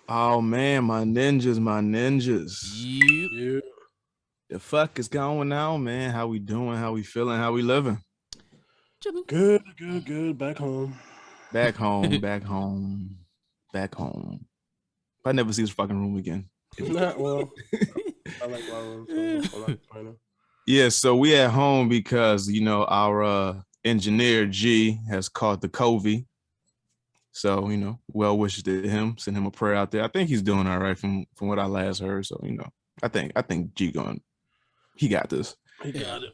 Oh man, my ninjas. Yep. Yeah. The fuck is going on, man? How we doing? How we feeling? How we living? Chillin'. Good. Back home. Back home, back home. I never see this fucking room again. Nah, well, I like my room, so I'm not complaining. Yeah, so we at home because our engineer G has caught the COVID. So, well wishes to him. Send him a prayer out there. I think he's doing all right from what I last heard. So, I think G he got this. He got it.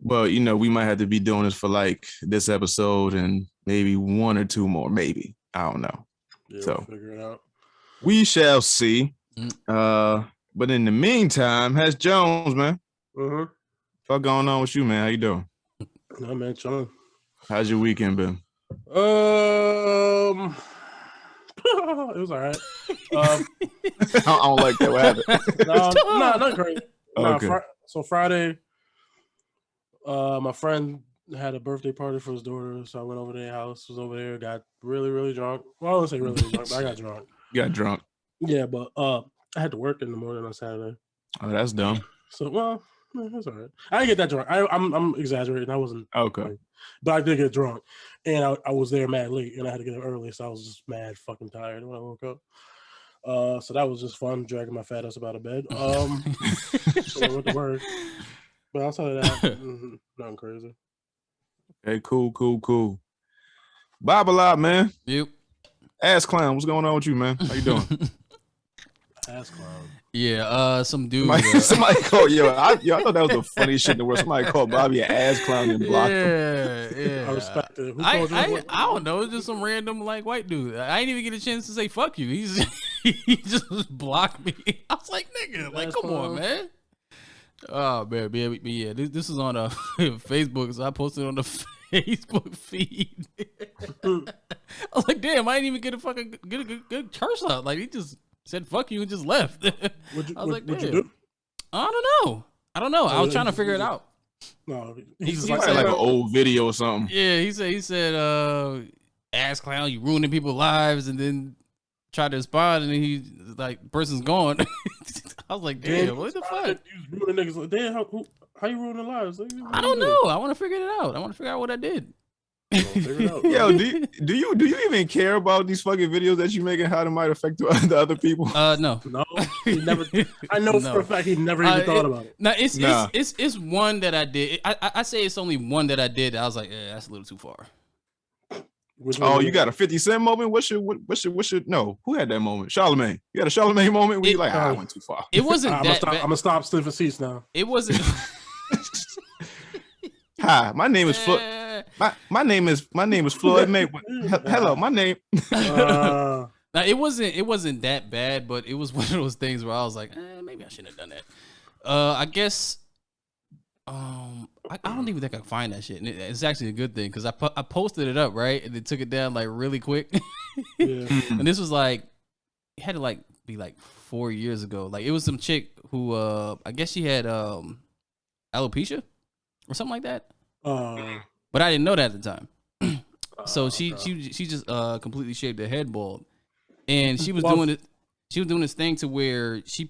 But we might have to be doing this for like this episode and maybe one or two more, maybe. I don't know. Yeah, So we'll figure it out. We shall see. But in the meantime, has Jones, man. Mm-hmm. What's going on with you, man? How you doing? No, man, chilling. How's your weekend been? It was all right. I don't like that. What happened? No, not great. Okay. So Friday, my friend had a birthday party for his daughter, so I went over to their house. Was over there, got really, really drunk. Well, I wouldn't say really drunk, but I got drunk. You got drunk. Yeah, but I had to work in the morning on Saturday. Oh, that's dumb. So that's all right. I didn't get that drunk. I'm exaggerating. I wasn't okay, but I did get drunk, and I was there mad late, and I had to get up early, so I was just mad fucking tired when I woke up. So that was just fun, dragging my fat ass out of bed. So I went to work, but outside of that, nothing crazy. Okay, cool. Bob a lot, man. Yep. Ass clown, what's going on with you, man? How you doing? Ass clown. Yeah, some dude. Somebody called I thought that was the funniest shit in the world. Somebody called Bobby an ass clown and blocked him. Yeah. I respect it. Who I called you? don't know. It's just some random like white dude. I didn't even get a chance to say fuck you. He just blocked me. I was like, nigga, like, come on, man. Oh man, yeah. This is on Facebook, so I posted on the Facebook feed. I was like, damn, I didn't even get a good curse out. Like, he just said fuck you and just left. What'd Damn. you do? I don't know. I was trying to figure it out. No, he's like an old video or something. Yeah, he said, ass clown, you ruining people's lives, and then tried to respond, and then he like, person's gone. I was like, damn, what the fuck? You ruining niggas. Damn, how you ruining their lives? I don't know. I want to figure it out. I want to figure out what I did. Figure it out. Yo, do you even care about these fucking videos that you make and how they might affect the other people? No. He never. I know for a fact he never even thought about it. No, it's one that I did. I say it's only one that I did. I was like, that's a little too far. You got a 50 Cent moment? What's your no? Who had that moment? Charlemagne. You got a Charlemagne moment where you're like, I went too far. It wasn't that bad. I'm gonna stop sniffing seats now. It wasn't. Hi, my name is my name is Floyd Mayweather. Hello, my name. Now it wasn't that bad, but it was one of those things where I was like, maybe I shouldn't have done that. I guess. I don't even think I can find that shit. And it's actually a good thing because I posted it up, right, and they took it down like really quick. Yeah. And this was like, it had to like be like 4 years ago. Like, it was some chick who I guess she had alopecia or something like that. But I didn't know that at the time. So she just completely shaved her head bald, and she was doing it. She was doing this thing to where she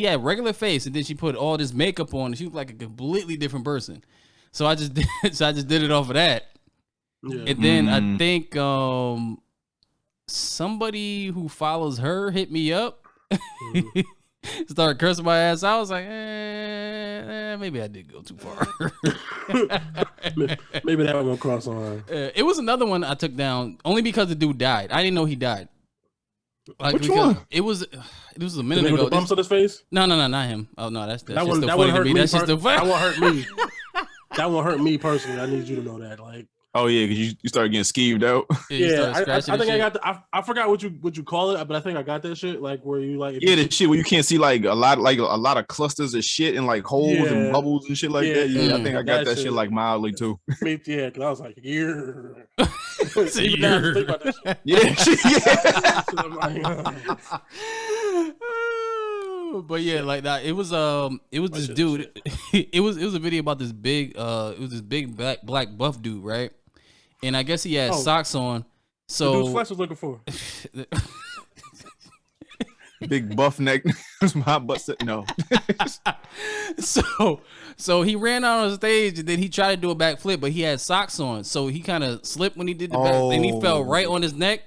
had regular face, and then she put all this makeup on, and she looked like a completely different person. So I just did it off of that. Yeah. And then I think somebody who follows her hit me up, started cursing my ass. I was like, maybe I did go too far. Maybe that one won't cross on. It was another one I took down only because the dude died. I didn't know he died. Like, which one? It was a minute ago. With the bumps on his face? No, not him. Oh no, that's that one. That won't hurt me. That's just the That won't hurt me. That won't hurt me personally. I need you to know that. Like, oh yeah, because you started getting skeeved out. Yeah, I think I got. I forgot what you call it, but I think I got that shit. Like where you like. Yeah, the shit where you can't see like a lot of clusters of shit and like holes and bubbles and shit like that. Yeah, I think I got that shit like mildly too. Yeah, because I was like, But yeah, like that. It was this dude. It was a video about this big black buff dude, right? And I guess he had socks on. So the dude Flex was looking for. Big buff neck. My butt said no. So he ran out on stage and then he tried to do a backflip, but he had socks on, so he kind of slipped when he did the back, and he fell right on his neck.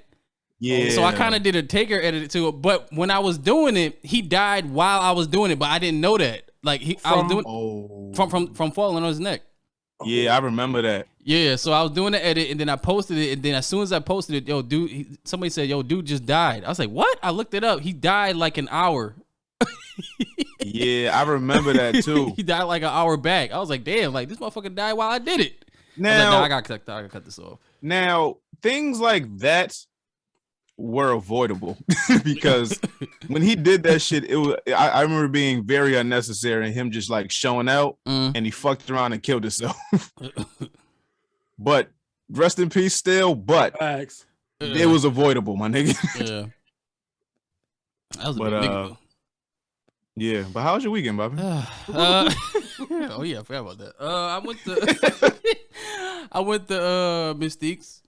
Yeah. So I kind of did a taker edit to it, but when I was doing it, he died while I was doing it, but I didn't know that. Like I was doing from falling on his neck. Yeah, I remember that. Yeah, so I was doing the edit and then I posted it, and then as soon as I posted it, yo, dude, somebody said, yo, dude just died. I was like, what? I looked it up. He died like an hour. Yeah, I remember that too. He died like an hour back. I was like, damn, like this motherfucker died while I did it. Now I gotta cut this off. Now things like that were avoidable because when he did that shit, it was I remember being very unnecessary and him just like showing out and he fucked around and killed himself. But rest in peace still, but it was avoidable, my nigga. Yeah. That was a big nigga though. Yeah, but how was your weekend, Bobby? Oh yeah, I forgot about that. I went to Mystique's.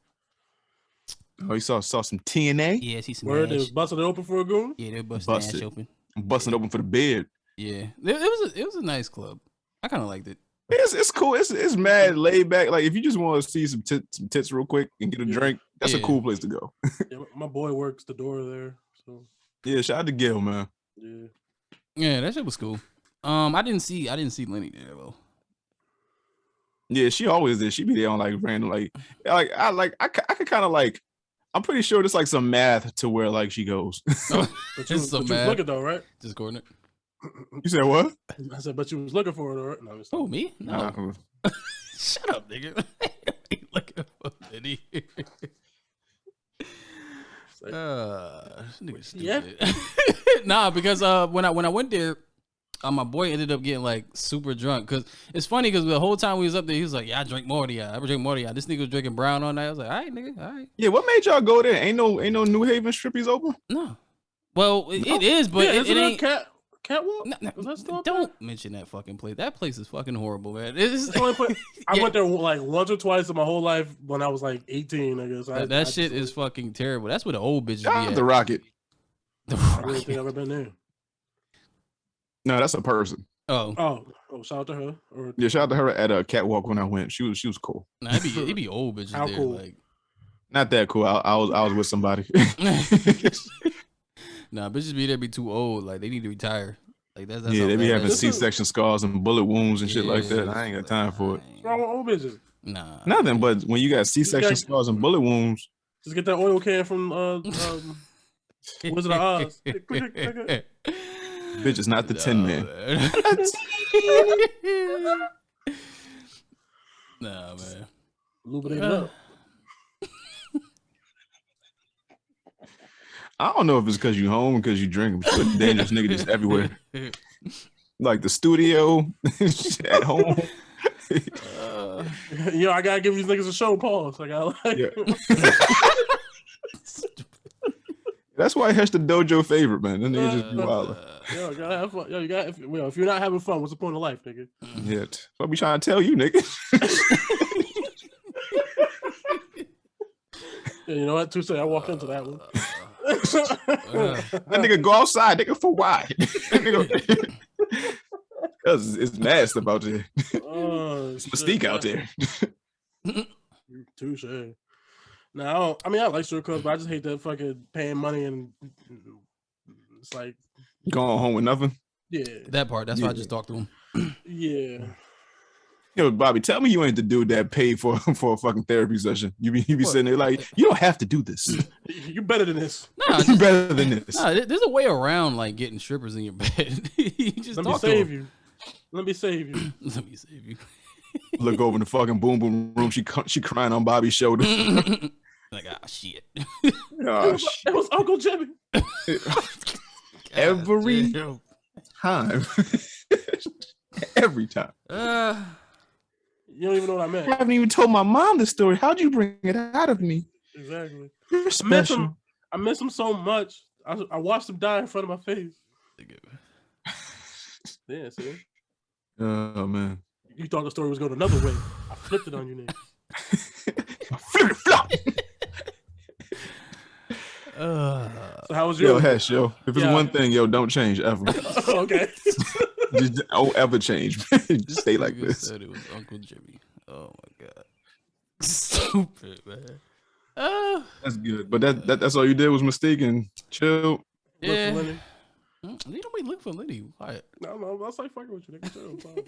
Oh, you saw some TNA? Yeah, see some Word, they was busting it open for a goon? Yeah, they were busting ass open. Busting open for the beard. Yeah, it was a nice club. I kind of liked it. It's cool. It's mad laid back. Like if you just want to see some tits real quick and get a drink, that's a cool place to go. Yeah, my boy works the door there. So yeah, shout out to Gil, man. Yeah, that shit was cool. I didn't see Lenny there though. Yeah, she always did. She be there on like random I could kind of like. I'm pretty sure there's like some math to where like she goes. But you was looking though, right? Just coordinate. You said what? I said, but you was looking for it, all right? No, oh, me? No. Shut up, nigga. Looking for Lenny. Nigga stupid. Yeah. Nah, because when I went there, my boy ended up getting like super drunk. Cause it's funny because the whole time we was up there, he was like, "Yeah, I drink more than y'all. I drink more than y'all." This nigga was drinking brown all night. I was like, "All right, nigga, all right." Yeah, what made y'all go there? Ain't no New Haven strippies open? No. Well, it is, but it ain't. Catwalk? No, don't mention that fucking place. That place is fucking horrible, man. It's the only place. I went there like once or twice in my whole life when I was like 18. I guess that shit is fucking terrible. That's where the old bitches be at. The Rocket. I don't think I've ever been there. No, that's a person. Oh! Shout out to her. Yeah, shout out to her at a catwalk when I went. She was cool. Nah, it be old bitches How there. Cool? Like, not that cool. I was with somebody. Nah, bitches be there be too old. Like they need to retire. Like that's yeah, they be having C-section scars and bullet wounds and shit like that. I ain't got time for it. What's wrong with old bitches? Nah, nothing. But when you got C-section scars and bullet wounds, just get that oil can from Wizard of Oz. Bitch, it's not the Tin Man. Nah, man. Lubricate it up. I don't know if it's because you home, because you drink, but dangerous nigga just everywhere. Like the studio, at home. I gotta give these niggas a show. Pause. I gotta That's why Hesh the Dojo favorite, man. That nigga just be wild. Yo, you gotta have fun. Yo, if you're not having fun, what's the point of life, nigga? Yeah, what be trying to tell you, nigga. Yeah, you know what? Tuesday, I walked into that one. That nigga go outside, nigga, for why? Cause it's nasty about there. It's Mystique out there. Touche. No, I mean I like strip clubs, but I just hate that fucking paying money and it's like going home with nothing. Yeah, that part. That's why I just talked to him. Yeah. Yo, Bobby, tell me you ain't the dude that paid for a fucking therapy session. You be sitting there like, you don't have to do this. You're better than this. Nah, you're better than this. Nah, there's a way around like getting strippers in your bed. You just Let me save you. Let me save you. Let me save you. Look over in the fucking boom boom room. She crying on Bobby's shoulder. Like, shit. It was Uncle Jimmy. Every time. Every time. You don't even know what I meant. I haven't even told my mom the story. How'd you bring it out of me? Exactly. You're special. I miss him so much. I watched him die in front of my face. Yeah, see? Oh, man. You thought the story was going another way. I flipped it on you, nigga. Flip it flop. So how was your Hesh, yo. If it's one thing, don't change ever. Okay. Just don't ever change. Just stay like this. Said it was Uncle Jimmy. Oh my god. Stupid, man. That's good. But that's all you did was Mystique and chill. Yeah. You don't be looking for Liddy. Quiet. No, I was like fucking with you, nigga.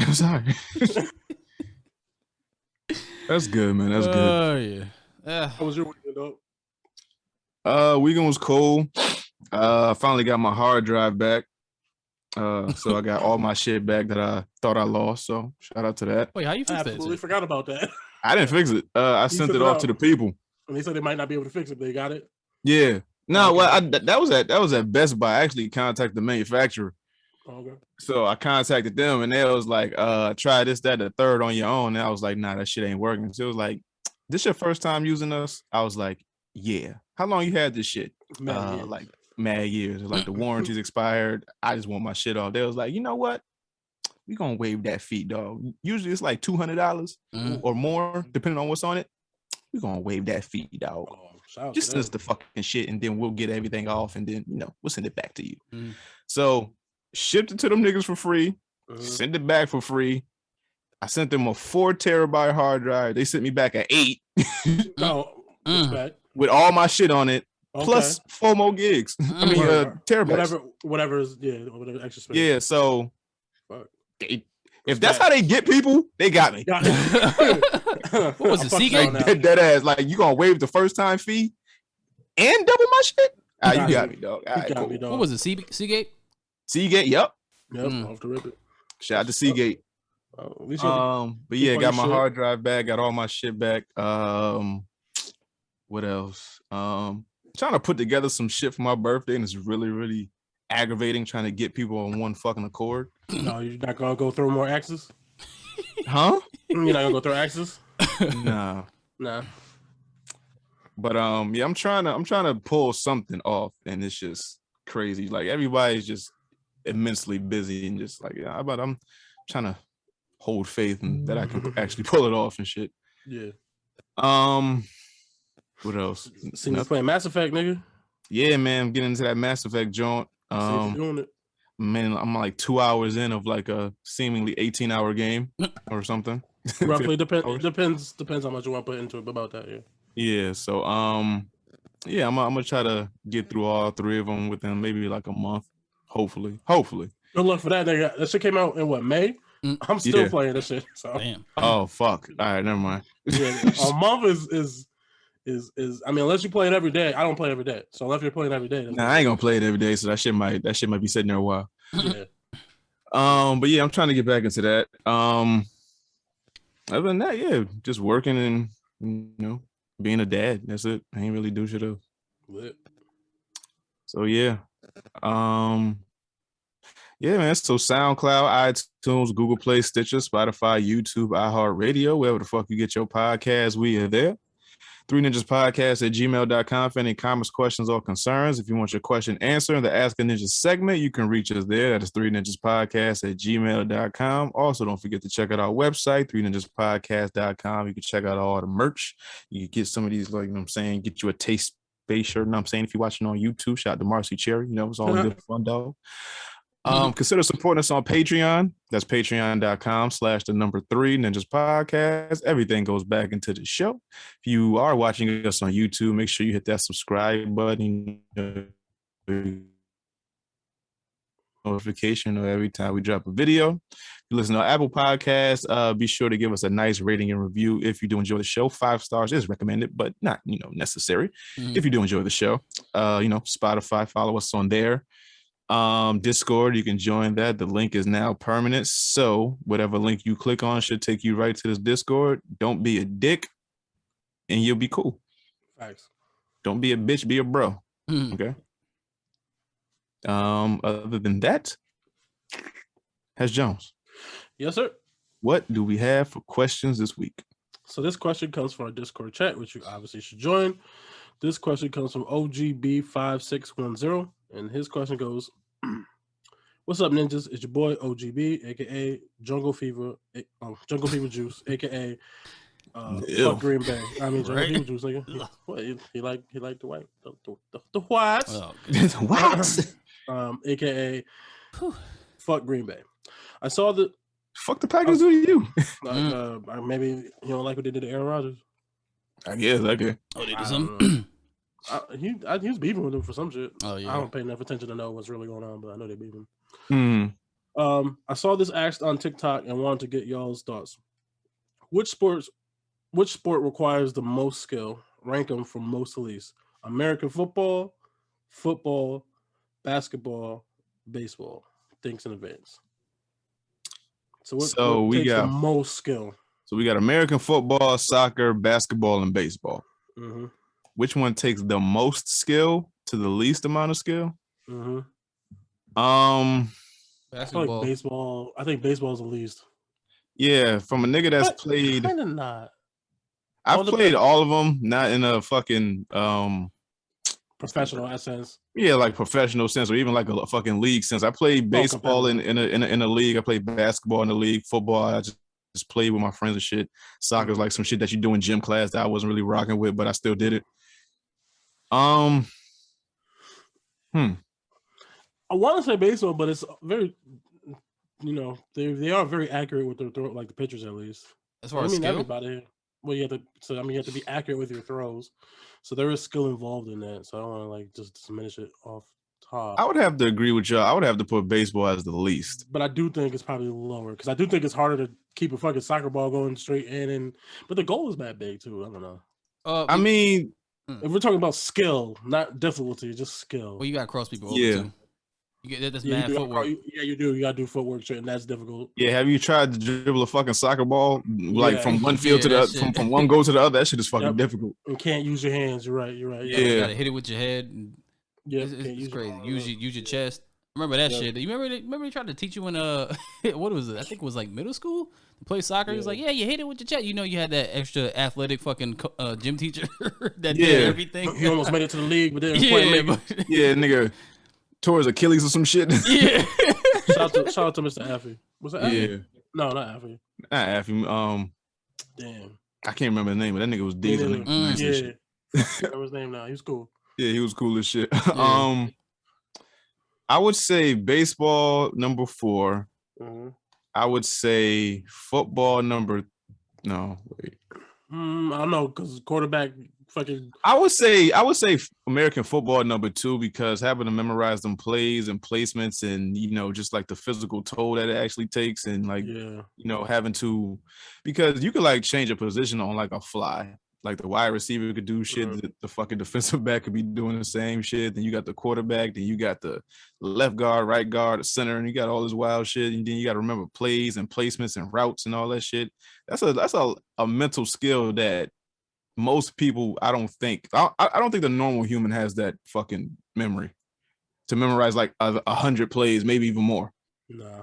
I'm sorry. That's good, man. That's good. Oh yeah. How was your weekend, dog? Weekend was cool. I finally got my hard drive back. So I got all my shit back that I thought I lost. So shout out to that. Wait, how you fix I that? absolutely forgot about that. I didn't fix it. I sent it off to the people. And they said they might not be able to fix it. They got it. Yeah. No, well, that was at Best Buy. I actually contacted the manufacturer. Okay. So I contacted them and they was like, try this, that, the third on your own. And I was like, nah, that shit ain't working. So it was like, this your first time using us? I was like, yeah. How long you had this shit? Like mad years. Like the warranty's expired. I just want my shit off. They was like, you know what? We gonna waive that fee, dog. Usually it's like $200 or more, depending on what's on it. We gonna waive that fee, dog. Just send us the fucking shit, and then we'll get everything off, and then we'll send it back to you. So shipped it to them niggas for free. Send it back for free. I sent them a 4 terabyte hard drive. They sent me back an 8. With all my shit on it. Okay. Plus 4 more gigs. I mean, terabytes. Whatever extra space. Yeah, so if that's how they get people, they got me. What was it, Seagate? Like, dead ass. Like, you gonna waive the first time fee and double my shit? You got me, dog. All right, cool. What was it, Seagate? Seagate, yep. Off the rip it. Shout out to Seagate. But yeah, got my hard drive back, got all my shit back. What else? Trying to put together some shit for my birthday, and it's really, really aggravating trying to get people on one fucking accord. No, you're not gonna go throw more axes? Huh? You're not gonna go throw axes? Nah. But yeah, I'm trying to pull something off, and it's just crazy. Like everybody's just immensely busy and just like, but I'm trying to hold faith and that I can actually pull it off and shit. Yeah. What else? See you playing Mass Effect, nigga. Yeah, man, I'm getting into that Mass Effect joint. Doing it. Man, I'm like 2 hours in of like a seemingly 18-hour game or something. Roughly depends how much you want to put into it about that. Yeah. So yeah, I'm gonna try to get through all 3 of them within maybe like a month. Hopefully. Good luck for that, nigga. That shit came out in what, May? I'm still playing this shit. So. Damn. Oh fuck. All right, never mind. Yeah, a month is I mean, unless you play it every day. I don't play every day. So unless you're playing every day, I ain't gonna play it every day. So that shit might be sitting there a while. Yeah. But yeah, I'm trying to get back into that. Other than that, yeah, just working and being a dad. That's it. I ain't really do shit else. Lit. So yeah. Yeah, man. So SoundCloud, iTunes, Google Play, Stitcher, Spotify, YouTube, iHeartRadio, wherever the fuck you get your podcasts, we are there. 3ninjaspodcast@gmail.com for any comments, questions, or concerns. If you want your question answered in the Ask a Ninja segment, you can reach us there. That is 3ninjaspodcast@gmail.com. Also, don't forget to check out our website, 3ninjaspodcast.com. You can check out all the merch. You can get some of these, like, get you a Taste Space shirt. If you're watching on YouTube, shout out to Marcy Cherry. It's all good fun, dog. Consider supporting us on Patreon. That's patreon.com/3 Ninjas Podcast. Everything goes back into the show. If you are watching us on YouTube, make sure you hit that subscribe button, notification every time we drop a video. If you listen to Apple Podcasts, be sure to give us a nice rating and review if you do enjoy the show. 5 stars is recommended, but not necessary. If you do enjoy the show, Spotify, follow us on there. Discord, you can join that. The link is now permanent, so whatever link you click on should take you right to this Discord. Don't be a dick and you'll be cool. Thanks. Don't be a bitch, be a bro. Okay. Other than that, Hes Jones. Yes, sir. What do we have for questions this week? So this question comes from our Discord chat, which you obviously should join. This question comes from OGB5610, and his question goes, "What's up, ninjas? It's your boy OGB, aka Jungle Fever Juice, aka Fuck Green Bay. I mean, right? He was thinking, what? He liked the white, the whites. Oh, whites. AKA, fuck Green Bay. I saw the fuck the Packers do to you. Maybe you don't like what they did to Aaron Rodgers. I guess. Okay. Oh, they did something. He was beefing with him for some shit. Oh yeah. I don't pay enough attention to know what's really going on, but I know they beef him. Mm. I saw this asked on TikTok and wanted to get y'all's thoughts. Which sport requires the most skill? Rank them from most to least. American football, basketball, baseball. Thanks in advance. So what takes the most skill? So we got American football, soccer, basketball, and baseball. Mm-hmm. Which one takes the most skill to the least amount of skill? Mm-hmm. Basketball. I think baseball is the least. Yeah, from a nigga that's played. Kind of not. I've played all of them, not in a fucking professional essence. Yeah, like professional sense, or even like a fucking league sense. I played baseball in a league. I played basketball in the league. Football, I just played with my friends and shit. Soccer's like some shit that you do in gym class that I wasn't really rocking with, but I still did it. I want to say baseball, but it's very, they are very accurate with their throw, like the pitchers at least. As far as skill? Everybody. Well, you have to be accurate with your throws. So there is skill involved in that. So I don't want to just diminish it off top. I would have to agree with y'all. I would have to put baseball as the least. But I do think it's probably lower because I do think it's harder to keep a fucking soccer ball going straight in. But the goal is that big too. I don't know. I mean, if we're talking about skill, not difficulty, just skill. Well, you got to cross people over too. You get that's mad footwork. You do. You got to do footwork shit, and that's difficult. Yeah, have you tried to dribble a fucking soccer ball from one field to the other, from one goal to the other? That shit is fucking difficult. You can't use your hands. You're right. Yeah, you got to hit it with your head. It's crazy. Use your chest. Remember that shit? You remember they tried to teach you in what was it? I think it was like middle school to play soccer. He was like, yeah, you hit it with your chest. You had that extra athletic fucking gym teacher that did everything. He almost made it to the league, but then nigga tore his Achilles or some shit. Yeah. shout out to Mr. Affy. Was that Affy? Yeah. No, not Affy. Not Affy. Damn. I can't remember the name, but that nigga was decent. Yeah. I remember his name now. He was cool. Yeah, he was cool as shit. Yeah. I would say baseball number 4. Mm-hmm. I would say football number. No, wait. I don't know because quarterback fucking. I would say American football number 2 because having to memorize them plays and placements and just like the physical toll that it actually takes and like having to, because you could like change a position on like a fly. Like the wide receiver could do shit, the fucking defensive back could be doing the same shit. Then you got the quarterback, then you got the left guard, right guard, the center, and you got all this wild shit. And then you got to remember plays and placements and routes and all that shit. That's a mental skill that most people, I don't think the normal human has that fucking memory to memorize like 100 plays, maybe even more. Nah.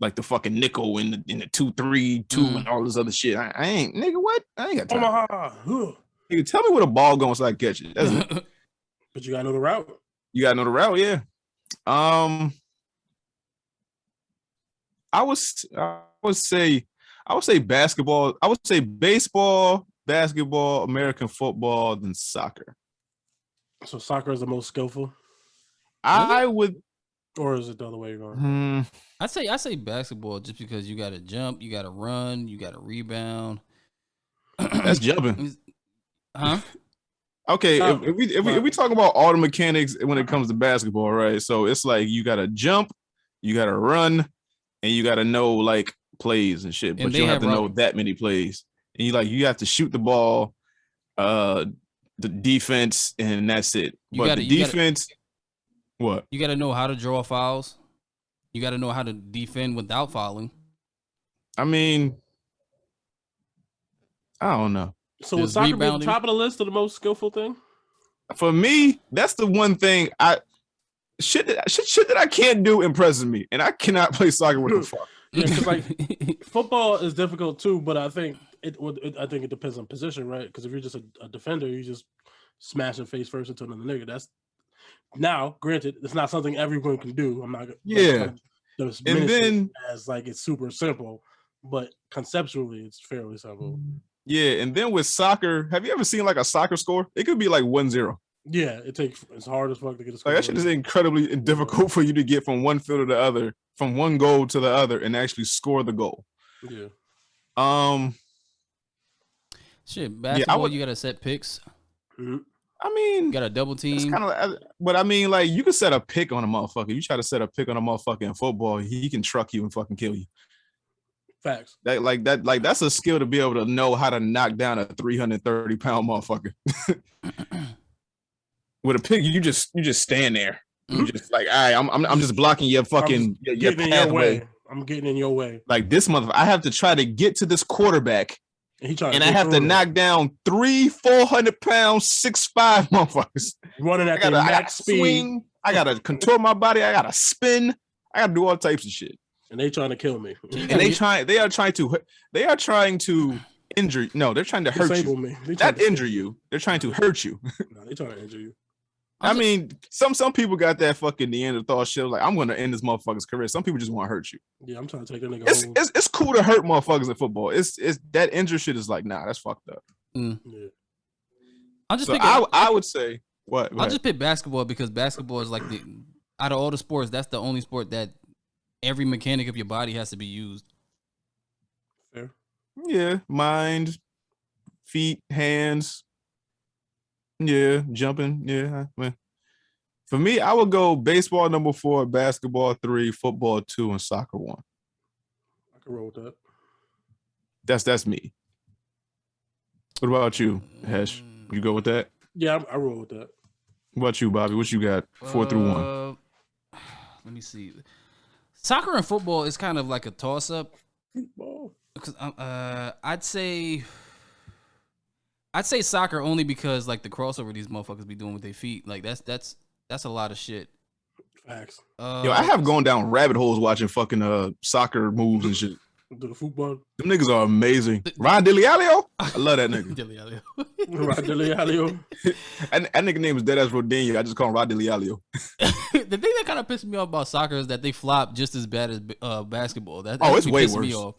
Like the fucking nickel in the 2-3-2 and all this other shit. I ain't, nigga, what? I ain't got time. Nigga, tell me where the ball going so I can catch it. That's it. But you gotta know the route. You gotta know the route, yeah. I would say basketball. I would say baseball, basketball, American football, then soccer. So soccer is the most skillful? I would. Or is it the other way you're going? I say basketball just because you got to jump, you got to run, you got to rebound. That's jumping. Huh? Okay, if we talk about all the mechanics when it comes to basketball, right? So it's like you got to jump, you got to run, and you got to know like plays and shit. But you don't have to know that many plays. And you have to shoot the ball, the defense, and that's it. But the defense. What? You got to know how to draw fouls. You got to know how to defend without fouling. I mean, I don't know. So would soccer be at the top of the list of the most skillful thing? For me, that's the one thing shit that I can't do impresses me, and I cannot play soccer with the fuck. Yeah, because like football is difficult too, but I think it depends on position, right? Because if you're just a defender, you just smash it face first into another nigga. That's now, granted, it's not something everyone can do. I'm not. Yeah. And then as like it's super simple, but conceptually it's fairly simple. Yeah, and then with soccer, have you ever seen like a soccer score? It could be like 1-0. Yeah, it's hard as fuck to get a score. Like that shit is incredibly difficult for you to get from one field to the other, from one goal to the other, and actually score the goal. Yeah. Shit, basketball, you gotta set picks. Mm-hmm. I mean, you got a double team. Kind of, but I mean, like you can set a pick on a motherfucker. You try to set a pick on a motherfucker in football, he can truck you and fucking kill you. Facts. That's a skill to be able to know how to knock down a 330-pound motherfucker. With a pick, you just stand there. You just like, all right, I'm just blocking your fucking your pathway. I'm getting in your way. Like this motherfucker, I have to try to get to this quarterback, and I have to knock down 400-pound 6'5" motherfuckers. Running at the max speed. Swing. I gotta contour my body. I gotta spin. I gotta do all types of shit. And they trying to kill me. And they are trying to injure. No, they're trying to hurt you. Me. Not injure you. They're trying to hurt you. No, they're trying to injure you. I mean, some people got that fucking Neanderthal shit. Like, I'm gonna end this motherfucker's career. Some people just want to hurt you. Yeah, I'm trying to take that nigga home. It's cool to hurt motherfuckers in football. It's that injury shit is like, nah, that's fucked up. Yeah. I would say what? I'll just pick basketball because basketball is like out of all the sports, that's the only sport that every mechanic of your body has to be used. Fair. Yeah, mind, feet, hands. Yeah, jumping. Yeah, man. For me, I would go baseball number 4, basketball 3, football 2, and soccer 1. I can roll with that. That's me. What about you, Hesh? You go with that? Yeah, I roll with that. What about you, Bobby? What you got? 4 through 1. Let me see. Soccer and football is kind of like a toss-up. Football. Because I'd say soccer only because like the crossover these motherfuckers be doing with their feet. Like that's a lot of shit. Facts. Yo, I have gone down rabbit holes watching fucking soccer moves and shit. Do the football. Them niggas are amazing. Ron DiLialio? I love that nigga. Ron DiLialio. And that nigga name is Deadass Rodinho. I just call him Ron DiLialio. The thing that kind of pisses me off about soccer is that they flop just as bad as basketball. It's way worse. Me off.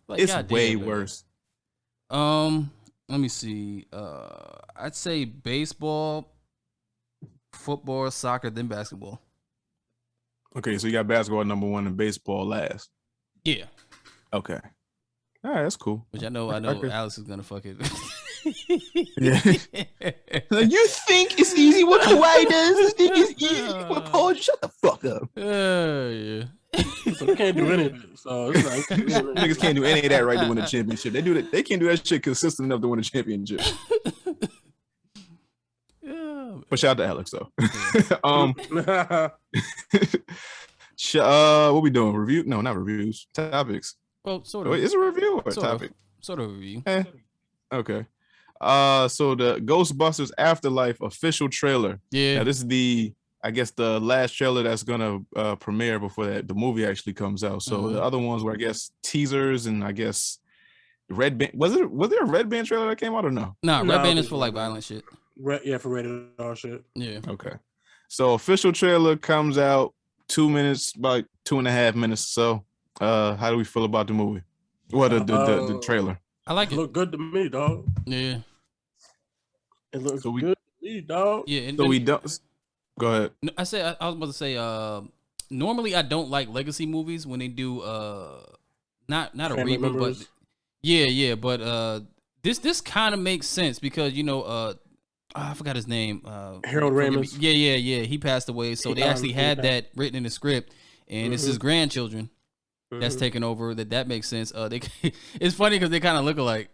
Like, it's way worse. Let me see. I'd say baseball, football, soccer, then basketball. Okay, so you got basketball number 1 and baseball last. Yeah. Okay. All right, that's cool. Which I know Okay. Alex is gonna fuck it. Yeah. You think it's easy what Hawaii does? You think it's easy? Paul, shut the fuck up. Yeah. So they can't do any of it. So it's like niggas can't do any of that right to win a championship. They do that. They can't do that shit consistent enough to win a championship. Yeah. But shout out to Alex though. What we doing? Review? No, not reviews. Topics. Well, sort of. Wait, is it a review or a topic? Sort of review. Okay. So the Ghostbusters Afterlife official trailer. Yeah. Now, this is the last trailer that's gonna premiere before the movie actually comes out. So the other ones were, I guess, teasers and I guess Red Band. Was there a Red Band trailer that came out or no? No, Red Band is for like violent shit. For rated R shit. Yeah. Okay. So official trailer comes out 2 minutes, about 2.5 minutes. So how do we feel about the movie? Well, the trailer. I like it. Look good to me, dog. Yeah. It looks good to me, dog. Yeah. We don't. Go ahead. I was about to say. Normally, I don't like legacy movies when they do not a Family reboot, members. but yeah. But this kind of makes sense because I forgot his name. Harold Ramis. Yeah. He passed away, so they actually had that written in the script, and it's his grandchildren that's taking over. That makes sense. It's funny because they kind of look alike.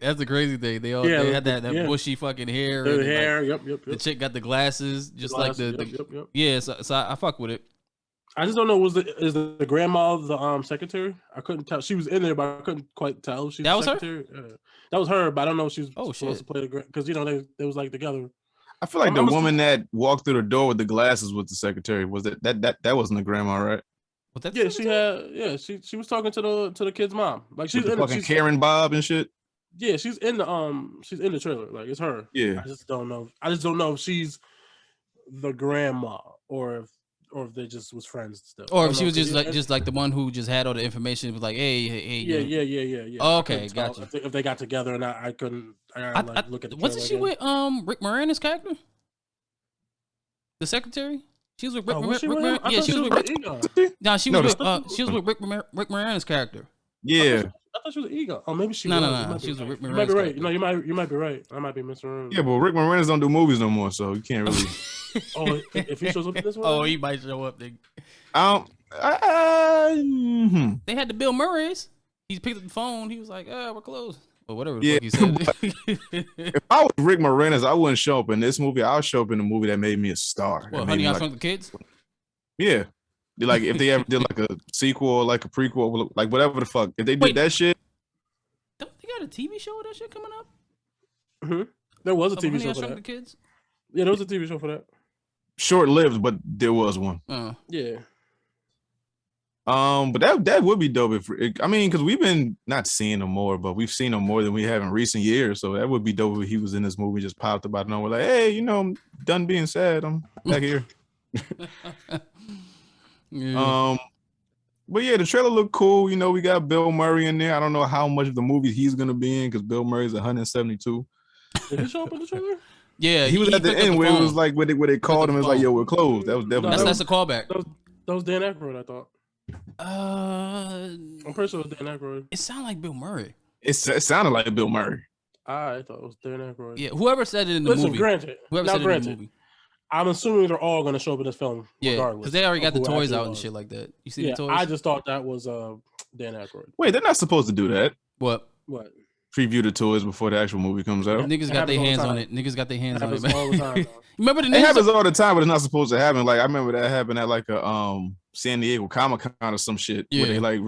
That's the crazy thing. They had that bushy fucking hair. The hair. Yep. The chick got the glasses, just like the. Yep. Yeah, so I fuck with it. I just don't know. Is the grandma the secretary? I couldn't tell. She was in there, but I couldn't quite tell. That was secretary. That was her, but I don't know if she was supposed to play the because they was like together. I feel like the woman that walked through the door with the glasses was the secretary. Was that wasn't the grandma, right? Yeah, she was talking to the kid's mom. Like she's in fucking Karen Bob and shit. Yeah, she's in the trailer. Like it's her. Yeah. I just don't know if she's the grandma or or if they just was friends still. Or if she was just like the one who just had all the information, was like, hey. Yeah. Oh, okay, gotcha. If they got together, and I couldn't. Look at the. Wasn't she with Rick Moranis' character? The secretary. She was with Rick. Yeah, she was with Rick. No, she was with Rick Moranis' character. Yeah. I thought she was Ego. Oh, maybe she was. No. She was with Rick Moranis. You might be right. No, you might be right. I might be misremembering. Yeah, but Rick Moranis don't do movies no more, so you can't really. Oh, if he shows up in this one. Oh, he might show up. They had the Bill Murrays. He picked up the phone. He was like, we're closed. Or whatever the fuck he said. If I was Rick Moranis, I wouldn't show up in this movie. I'll show up in a movie that made me a star. Well, Honey, I Shrunk the Kids? Yeah. Like, if they ever did, like, a sequel or, like, a prequel, like, whatever the fuck. If they did that shit. Don't they got a TV show of that shit coming up? Mm-hmm. There was a TV show for Shrunk that. The Kids? Yeah, there was a TV show for that. Short-lived, but there was one. Yeah. But that would be dope because we've been not seeing him more, but we've seen him more than we have in recent years. So that would be dope if he was in this movie, just popped about it, and we're like, hey, I'm done being sad. I'm back here. Yeah. But yeah, the trailer looked cool. We got Bill Murray in there. I don't know how much of the movie he's gonna be in because Bill Murray's 172. Did he show up in the trailer? Yeah, he was at the end where it was like where they called him. It was like, yo, we're closed. That was definitely that's a callback. That was Dan Aykroyd, I thought. I'm pretty sure it was Dan Aykroyd. It sounded like Bill Murray. It sounded like Bill Murray. I thought it was Dan Aykroyd. Yeah, whoever said it in the movie. Granted, I'm assuming they're all going to show up in this film, regardless. Because they already got the toys out and shit like that. You see the toys? I just thought that was Dan Aykroyd. Wait, they're not supposed to do that. What? Preview the toys before the actual movie comes out. Niggas got their hands on it. Niggas got their hands on it, man. All the time, remember the It happens all the time, but it's not supposed to happen. Like, I remember that happened at like a San Diego Comic-Con or some shit where they like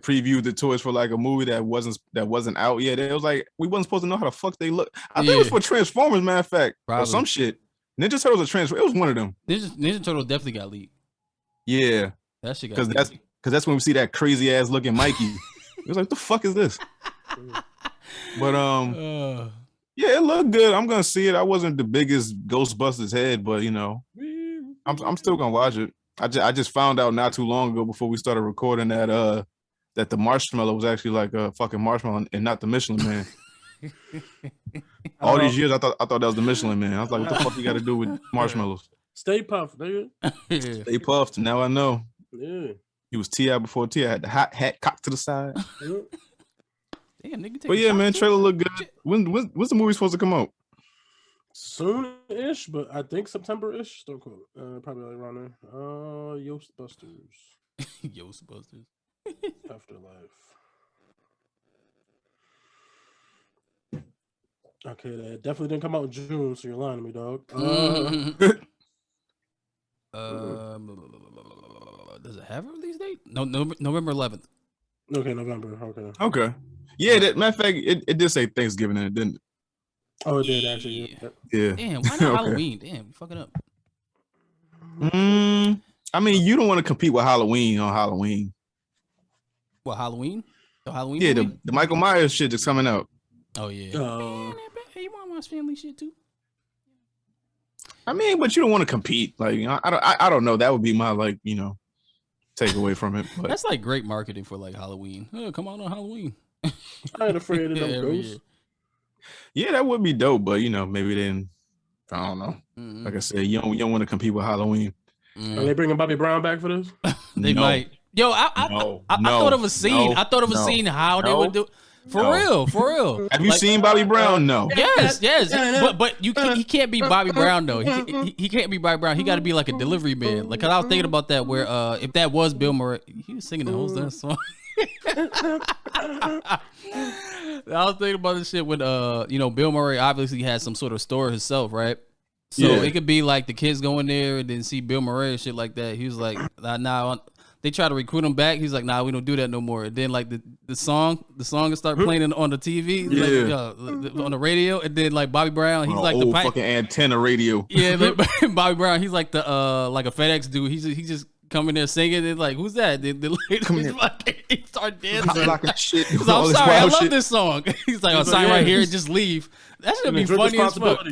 previewed the toys for like a movie that wasn't out yet. It was like we wasn't supposed to know how the fuck they look. I think it was for Transformers, matter of fact, or some shit. Ninja Turtles or Transformers. It was one of them. Ninja Turtles definitely got leaked. Yeah, that shit got leaked. Because that's when we see that crazy ass looking Mikey. It was like, what the fuck is this? But yeah, it looked good. I'm gonna see it. I wasn't the biggest Ghostbusters head, but I'm still gonna watch it. I just found out not too long ago before we started recording that the marshmallow was actually like a fucking marshmallow and not the Michelin Man. All these years I thought that was the Michelin Man. I was like, what the fuck you got to do with marshmallows? Stay puffed, nigga. Stay puffed. Now I know. Yeah. He was T.I. before T.I. had the hot hat cocked to the side. Damn, nigga, but yeah, man, trailer look good. When's the movie supposed to come out? Soon-ish, but I think September-ish. Don't quote. Probably like around there. Ghostbusters. Ghostbusters. Afterlife. Okay, that definitely didn't come out in June, so you're lying to me, dog. Does it have a release date? No, November 11th. Okay, November. Okay. Yeah, matter of fact, it did say Thanksgiving in it, didn't it? Oh, it did actually. Yeah. Damn, why not Halloween? Damn, you fucking up. I mean, you don't want to compete with Halloween on Halloween. What, Halloween? The Halloween? Yeah, the Michael Myers shit is coming out. Oh yeah. Hey, you want to watch family shit too? I mean, but you don't want to compete. Like, I don't know. That would be my takeaway from it. But that's like great marketing for like Halloween. Oh, come on Halloween. I ain't afraid of them ghosts. Yeah, that would be dope, but maybe then I don't know. Mm-hmm. Like I said, you don't want to compete with Halloween. Are they bringing Bobby Brown back for this? They might. Yo, I thought of a scene. I thought of a scene how they would do. For real. Have you seen Bobby Brown? No. Yes. But he can't be Bobby Brown though. He can't be Bobby Brown. He got to be like a delivery man. Like, cause I was thinking about that where if that was Bill Murray, he was singing the whole damn song. I was thinking about this shit when Bill Murray obviously has some sort of store himself, right? So it could be like the kids going there and then see Bill Murray and shit like that. He was like, nah. They try to recruit him back. He's like, nah, we don't do that no more. And then like the song will start playing on the TV, on the radio. And then like Bobby Brown, he's like old the fucking antenna radio. Yeah, like, Bobby Brown, he's like the like a FedEx dude. He just come in there singing. And like, who's that? The lady like, he start dancing. Shit. I'm sorry, I love this song. He's like, sign right here and just leave. That should be funny as fuck.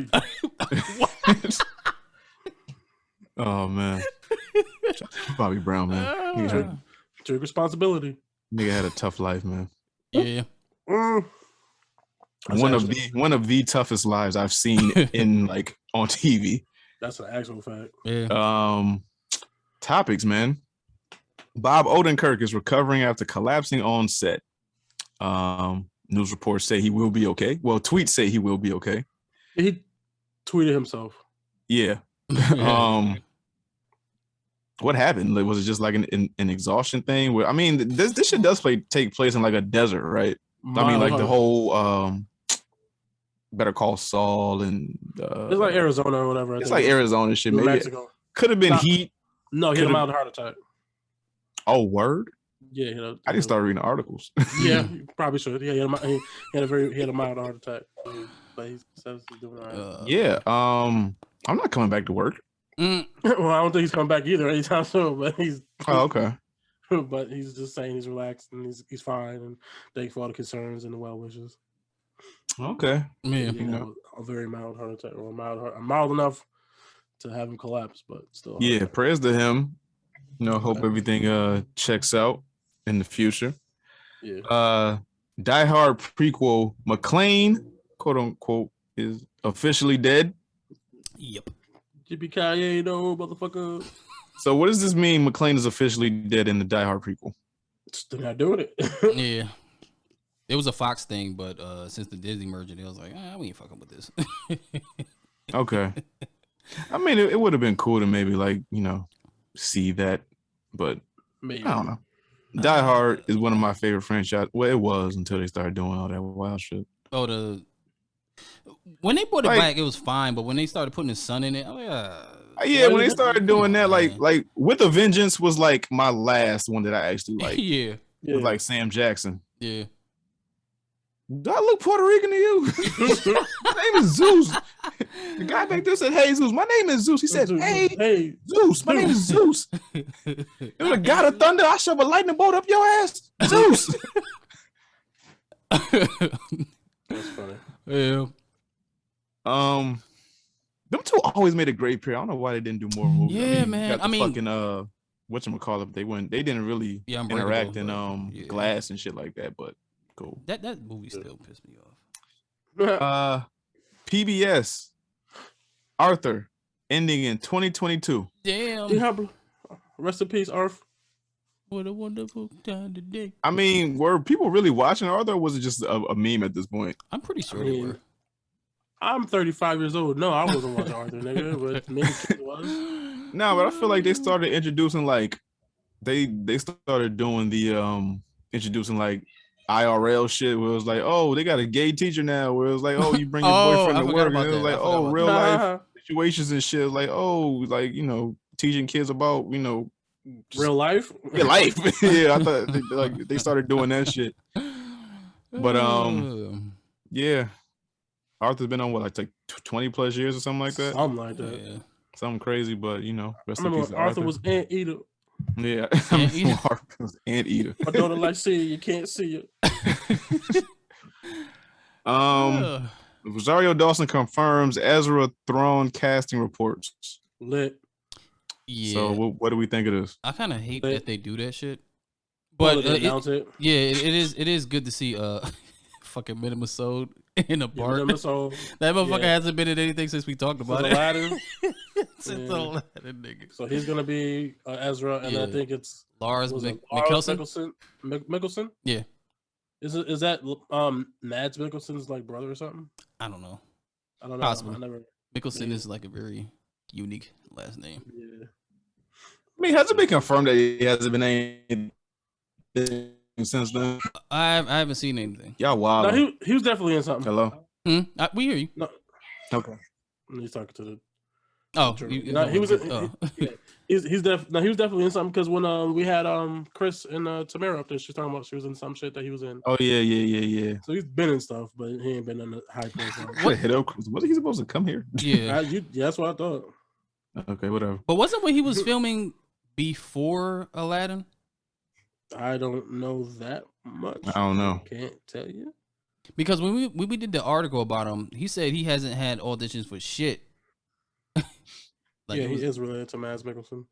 Oh man. Bobby Brown, man. Took responsibility. Nigga had a tough life, man. Yeah. One of the toughest lives I've seen in like on TV. That's an actual fact. Yeah. Topics, man. Bob Odenkirk is recovering after collapsing on set. News reports say he will be okay. Well, tweets say he will be okay. He tweeted himself. Yeah. What happened? Like, was it just like an exhaustion thing? Where I mean, this shit does take place in like a desert, right? I mean, like the whole Better Call Saul and it's like Arizona or whatever. It's like Arizona shit. Maybe Mexico. Could have been heat. No, he had a mild heart attack. Oh, word? Yeah, I didn't start reading articles. Yeah, you probably should. Yeah, he had a mild heart attack, but he says he's doing all right. Yeah, I'm not coming back to work. Well, I don't think he's coming back either anytime soon. But he's okay. But he's just saying he's relaxed and he's fine, and thanks for all the concerns and the well wishes. Okay. Yeah, you know, a very mild heart attack, or mild enough to have him collapse, but still. Yeah, prayers to him. You know, hope everything checks out in the future. Yeah. Die Hard prequel McClane, quote unquote, is officially dead. Yep. Yippee-ki-yay, no, motherfucker. So what does this mean? McClane is officially dead in the Die Hard prequel. They're not doing it. Yeah. It was a Fox thing, but since the Disney merger, they was like, we ain't fucking with this. Okay. I mean, it would have been cool to maybe like, you know, see that, but maybe. I don't know. Die Hard is one of my favorite franchises. Well, it was until they started doing all that wild shit. Oh, when they brought it back, it was fine, but when they started putting his son in it, yeah, when they started doing that, like With a Vengeance was like my last one that I actually liked. Yeah. With like Sam Jackson. Yeah. Do I look Puerto Rican to you? My name is Zeus. The guy back there said, "Hey Zeus, my name is Zeus." He said, "Hey Zeus, my name is Zeus." It was a god of thunder. I shove a lightning bolt up your ass, Zeus. That's funny. Yeah. Them two always made a great pair. I don't know why they didn't do more movies. Yeah, man. I mean, fucking whatchamacallit, they didn't really interact in Glass and shit like that, but cool. That movie still pissed me off. PBS Arthur ending in 2022. Damn. Yeah, bro. Rest in peace, Arth. What a wonderful time today. I mean, were people really watching Arthur, or was it just a meme at this point? I'm pretty sure they were. I'm 35 years old. No, I wasn't watching Arthur, nigga, but maybe kids was. No, but I feel like they started introducing like they started doing the introducing like IRL shit where it was like, oh, they got a gay teacher now, where it was like, oh, you bring your boyfriend to work, and it was like, oh, real life situations and shit, like, oh, like, you know, teaching kids about, you know, real life. Yeah, life. Yeah, I thought they started doing that shit. But yeah. Arthur's been on what, like 20 plus years or something like that? Something like that. Yeah. Something crazy, but you know, rest in peace. Arthur was Anteater. Yeah. Arthur was Anteater. My daughter like see you can't see it. Rosario Dawson confirms Ezra Thrawn casting reports. Lit. Yeah. So what do we think of this? I kind of hate that they do that shit. But it is good to see fucking Minimum Soul in a bar. That motherfucker hasn't been in anything since we talked about Aladdin. Since Aladdin, nigga. So he's gonna be Ezra, and I think it's Lars Mikkelsen. Mikkelsen. Yeah. Is that Mads Mikkelsen's like brother or something? I don't know. Possibly. Mikkelsen is like a very unique last name. Yeah. I mean, has it been confirmed that he hasn't been anything since then? I haven't seen anything. Y'all wild. No, he was definitely in something. Hello? We hear you. No. Okay. He's talking to the. He was. He's definitely in something, because when we had Chris and Tamara up there, she was talking about she was in some shit that he was in. Oh yeah. So he's been in stuff, but he ain't been in the high profile. Wasn't he supposed to come here? Yeah. That's what I thought. Okay, whatever. But wasn't when he was filming before Aladdin? I don't know that much. I don't know. Can't tell you. Because when we did the article about him, he said he hasn't had auditions for shit. He is related to Mads Mikkelsen.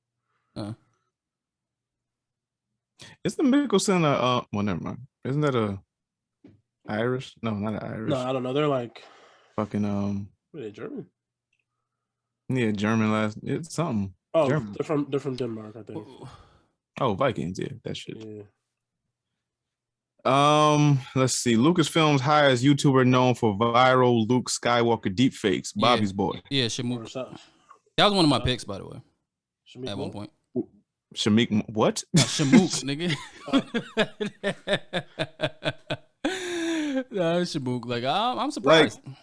Isn't Mickelson well, never mind. Isn't that a Irish? No, not an Irish. No, I don't know. They're like fucking Are they German? Yeah, German last. It's something. Oh, German. they're from Denmark, I think. Oh, Vikings. Yeah, that shit. Yeah. Let's see. Lucasfilms hires YouTuber known for viral Luke Skywalker deepfakes. Bobby's boy. Yeah, Shamook. That was one of my picks, by the way. Shamook at one point. Shamook, what? Shamook, nigga. No, Shamook. Like, I'm surprised. Like,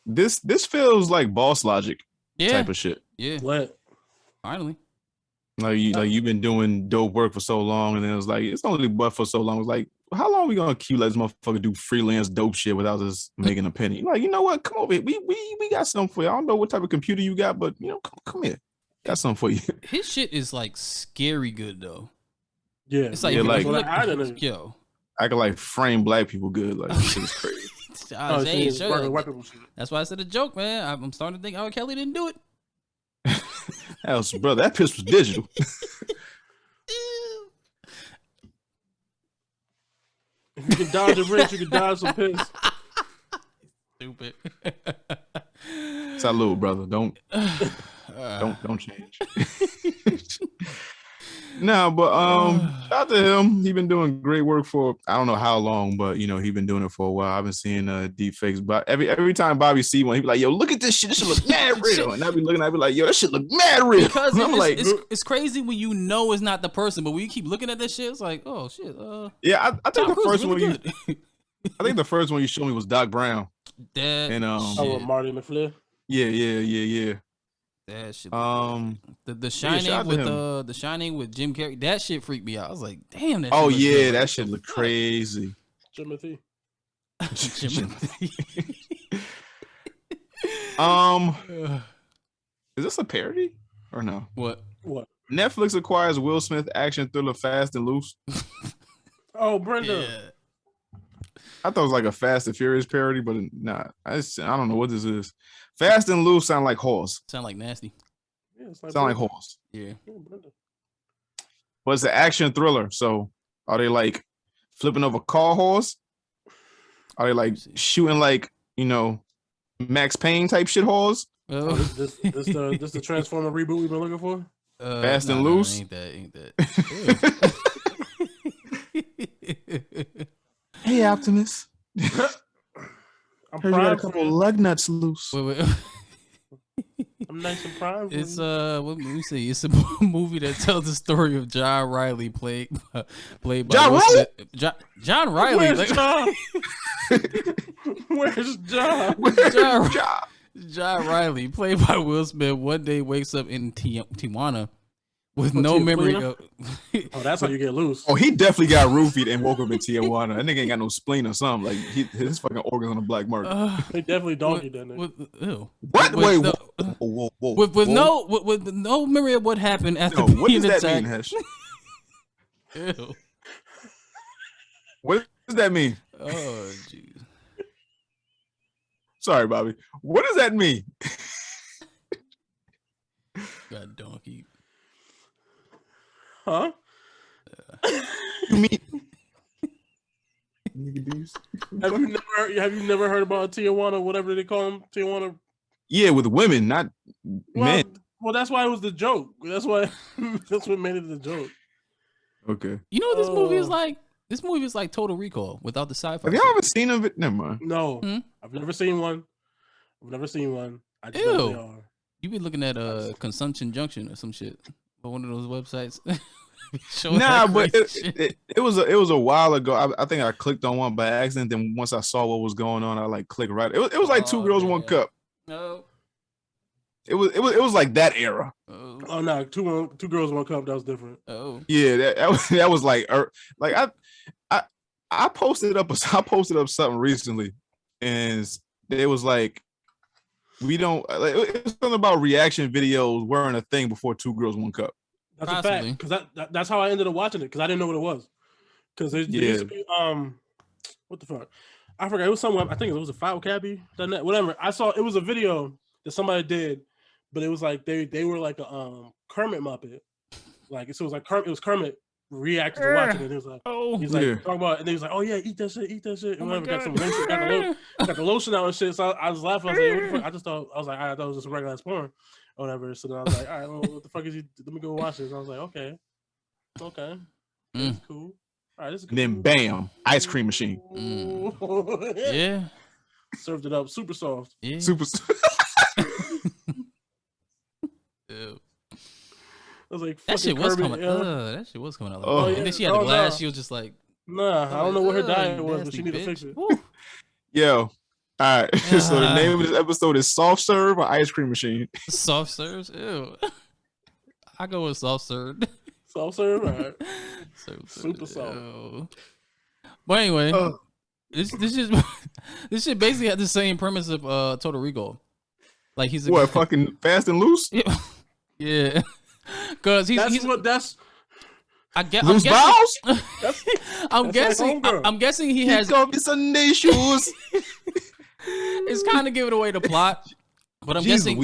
this feels like boss logic type of shit. Yeah. What? Finally. Like you've been doing dope work for so long, and then it was like it's only but for so long. It's like, how long are we gonna keep letting this motherfucker do freelance dope shit without us making a penny? Like, you know what? Come over here. We got something for you. I don't know what type of computer you got, but you know, come here. Got something for you. His shit is like scary good though. Yeah, it's like, yeah, like yo, I can like frame black people good. Like, this shit is crazy. That's why I said a joke, man. I'm starting to think R. Kelly didn't do it. Brother, that piss was digital. If you can dodge a wrench, you can dodge some piss. Stupid. Salute, brother. Don't change. No, but shout out to him. He been doing great work for I don't know how long, but you know, he been doing it for a while. I've been seeing deep fakes, but every time Bobby see one, he be like, yo, look at this shit. This shit look mad real. And I be looking, I be like, yo, that shit look mad real. Because it's crazy when you know it's not the person, but when you keep looking at this shit, it's like, oh shit. Yeah, I think the first one I think the first one you showed me was Doc Brown. And Marty McFly. Yeah. That shit. The Shining with the Shining with Jim Carrey. That shit freaked me out. I was like, damn. That. Oh yeah, that shit look crazy. Timothy. Is this a parody or no? What? Netflix acquires Will Smith action thriller Fast and Loose. Oh, Brenda. Yeah. I thought it was like a Fast and Furious parody, but nah. I don't know what this is. Fast and Loose sound like horse. Sound like nasty. Yeah, it's sound like horse. Yeah. But it's an action thriller. So are they like flipping over car horse? Are they like shooting like, you know, Max Payne type shit horse? Oh, this the Transformer reboot we've been looking for? Fast and Loose? Ain't that. Hey, Optimus. I'm heard you got a couple lug nuts loose. Wait. I'm nice and prime. It's let me see. It's a movie that tells the story of John Riley played by John Riley. John Riley. Where's John? Where's John? John Riley, played by Will Smith, one day wakes up in Tijuana with no memory of. Oh, that's how you get loose. Oh, he definitely got roofied and woke up in Tijuana. That nigga ain't got no spleen or something. Like his fucking organs on the black market. They definitely donkeyed that nigga. Ew. What? Wait, whoa. With no memory of what happened after being what does attacked. That mean, Hesh? Ew. What does that mean? Oh, jeez. Sorry, Bobby. What does that mean? Got donkey. Huh? You mean? Have you never heard about Tijuana, whatever they call them, Tijuana? Yeah, with women, not men. Well, that's why it was the joke. That's what made it the joke. Okay. You know what this movie is like? This movie is like Total Recall without the sci-fi. Have y'all ever seen of it? Never mind. No, I've never seen one. I just know they are. You been looking at Consumption Junction or some shit on one of those websites? Nah, but it was a while ago. I think I clicked on one by accident. Then once I saw what was going on, I like clicked right. It was like Two Girls, One Cup. No. It was like that era. Oh no, two girls, one cup. That was different. Oh yeah, that was like I posted up something recently, and it was like we don't. It was something about reaction videos weren't a thing before Two Girls, One Cup. That's a fact, because that's how I ended up watching it, because I didn't know what it was. Because there used to be what the fuck? I forgot. It was somewhere. I think it was a file cabbie. Whatever. I saw it was a video that somebody did, but it was like they were like a Kermit Muppet. Like so it was like Kermit reacted to watching it. He was like, yeah. talking about it, and he was like, oh yeah, eat that shit. And my got some God. lotion, got the lotion out and shit. So I was laughing. I was like, what the fuck? I thought it was just a regular ass porn or whatever. So then I was like, all right, well, what the fuck is he? Let me go watch this. I was like, okay, that's cool. All right, this is cool. And then bam, ice cream machine. Yeah. Served it up super soft. Yeah. Super. Ew. I was like, That shit was Kermit, coming. That shit was coming out. Like, Oh, and then she had the glass. She was just like, nah, I don't know what her diet was, but nasty she need to bitch. fix it. Woo. Yo. All right. So the name of this episode is Soft Serve or Ice Cream Machine. Soft serves. Ew. I go with soft serve. Soft serve, all right. Super soft. Ew. But anyway, this shit basically had the same premise of Total Recall. Like he's what, fucking fast and loose? Yeah. Cause he's loose balls? I'm guessing he has Sunday shoes. It's kind of giving away the plot, but I'm guessing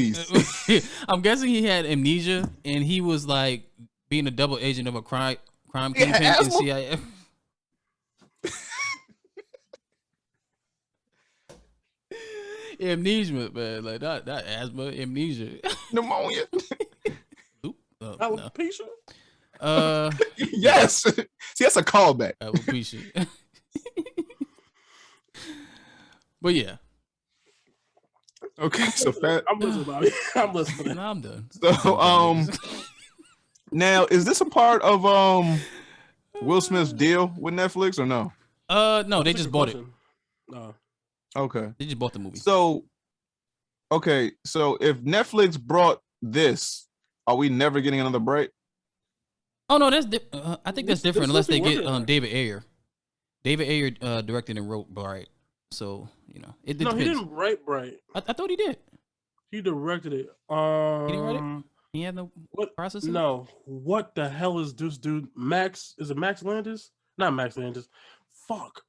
he had amnesia and he was like being a double agent of a crime kingpin in CIA. Amnesia, man, like not asthma, amnesia, pneumonia. Alopecia. No. Yes. See, that's a callback. Alopecia. But yeah. Okay, so I'm listening, Bobby. I'm listening. No, I'm done. So now is this a part of Will Smith's deal with Netflix or no? No, they just bought it. No. Okay. They just bought the movie. So if Netflix brought this, are we never getting another break? Oh no, that's I think that's different unless they get David Ayer. David Ayer directed and wrote Bright. So, you know, it depends. No, he didn't write Bright. I thought he did. He directed it. He didn't write it? He had no process? No. What the hell is this dude? Max? Is it Max Landis? Not Max Landis. Fuck.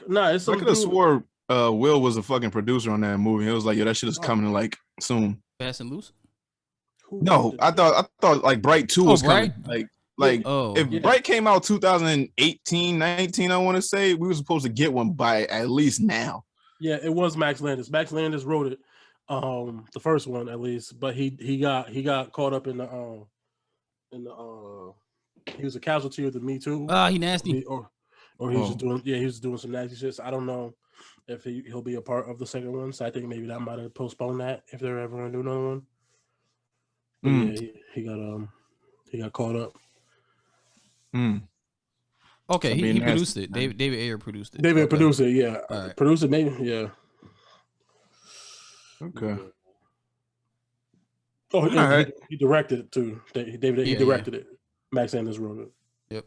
Nah, it's some I could have swore Will was a fucking producer on that movie. It was like, yo, that shit is coming like soon. Fast and Loose? No, I thought like Bright 2 was coming. Like if Bright came out 2018, 19, I want to say, we were supposed to get one by at least now. Yeah, it was Max Landis. Max Landis wrote it, the first one at least, but he got caught up in the he was a casualty of the Me Too. He nasty. Or he was just doing some nasty shit. So I don't know if he'll be a part of the second one. So I think maybe that might have postponed that if they're ever gonna do another one. But yeah, he got caught up. Okay, he produced it. David Ayer produced it. David produced it, yeah. Right. Produced it, maybe, yeah. Okay. Oh, he directed it too. David, he directed it. Max Landis wrote it. Yep.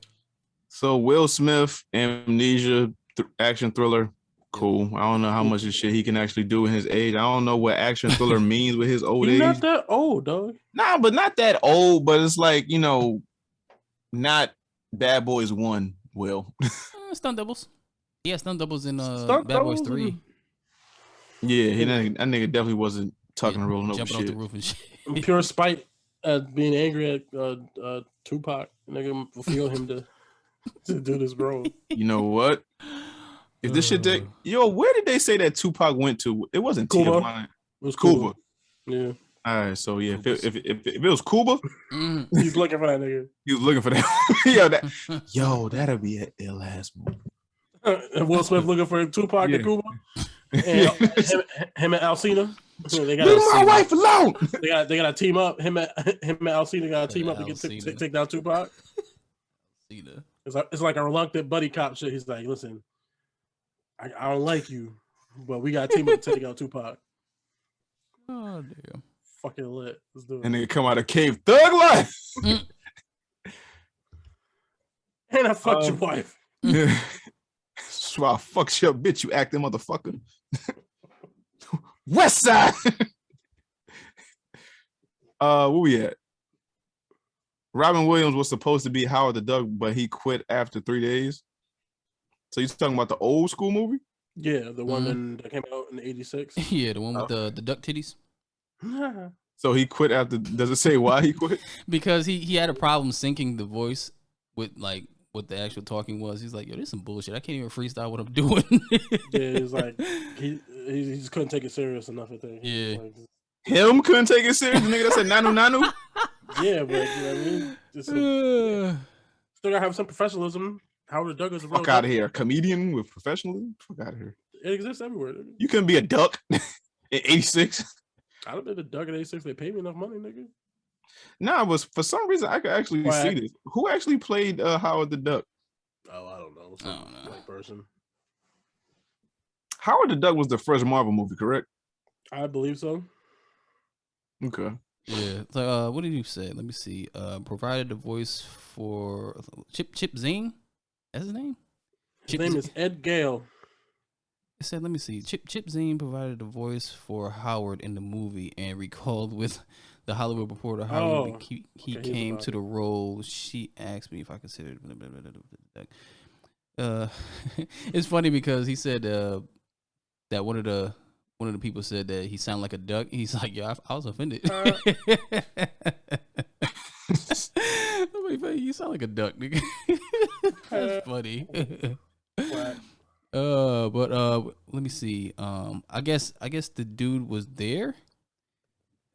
So Will Smith, amnesia, action thriller, cool. I don't know how much of shit he can actually do in his age. I don't know what action thriller means with his old age. He's not that old, dog. Nah, but not that old. But it's like, you know, not Bad Boys 1, Will. Stunt doubles. Yeah, stunt doubles in Bad Boys 3. Yeah, that nigga definitely wasn't tucking and rolling over jumping shit. off the roof and shit. Pure spite at being angry at Tupac. Nigga fulfilled him to do this role. You know what? If this shit where did they say that Tupac went to? It wasn't Cuba. Tijuana. It was Cuba. Yeah. All right, so yeah, if it was Cuba, he's looking for that nigga. He was looking for that. That'll be an ill ass movie. And Will Smith looking for Tupac in Cuba. And him and Alcina. Leave my wife alone. They got to team up. Him and Alcina got to team up to take down Tupac. It's like a reluctant buddy cop shit. He's like, listen, I don't like you, but we got to team up to take out Tupac. Oh damn. Fucking lit. Let's do it. And they come out of cave thug life. And I fucked your wife. Yeah. So I fucked your bitch, you acting motherfucker. West Side. Where we at? Robin Williams was supposed to be Howard the Duck, but he quit after 3 days. So you talking about the old school movie? Yeah, the one that came out in '86. Yeah, the one with the duck titties. So he quit after. Does it say why he quit? Because he had a problem syncing the voice with like what the actual talking was. He's like, yo, this is some bullshit. I can't even freestyle what I'm doing. Yeah, he's like he just couldn't take it serious enough. I think. Yeah. Him couldn't take it serious. The nigga that said nanu nanu. Yeah, but you know what I mean. Still gotta have some professionalism. Howard the Duck is a real Fuck out of here. A comedian with professionalism? Fuck out of here. It exists everywhere. You couldn't be a duck in 86. I don't think the Duck at 86 they paid me enough money, nigga. Nah, but for some reason I could actually see this. Who actually played Howard the Duck? Oh, I don't know. Some white person. Howard the Duck was the first Marvel movie, correct? I believe so. Okay. Yeah. So, what did you say? Let me see. Provided the voice for Chip Zing. That's his name. His name is Ed Gale. It said, let me see. Chip Zing provided the voice for Howard in the movie and recalled with the Hollywood Reporter how he came to the role. She asked me if I considered. It's funny because he said that one of the people said that he sounded like a duck. He's like, yeah, I was offended. You sound like a duck, nigga. That's funny. But let me see. I guess the dude was there.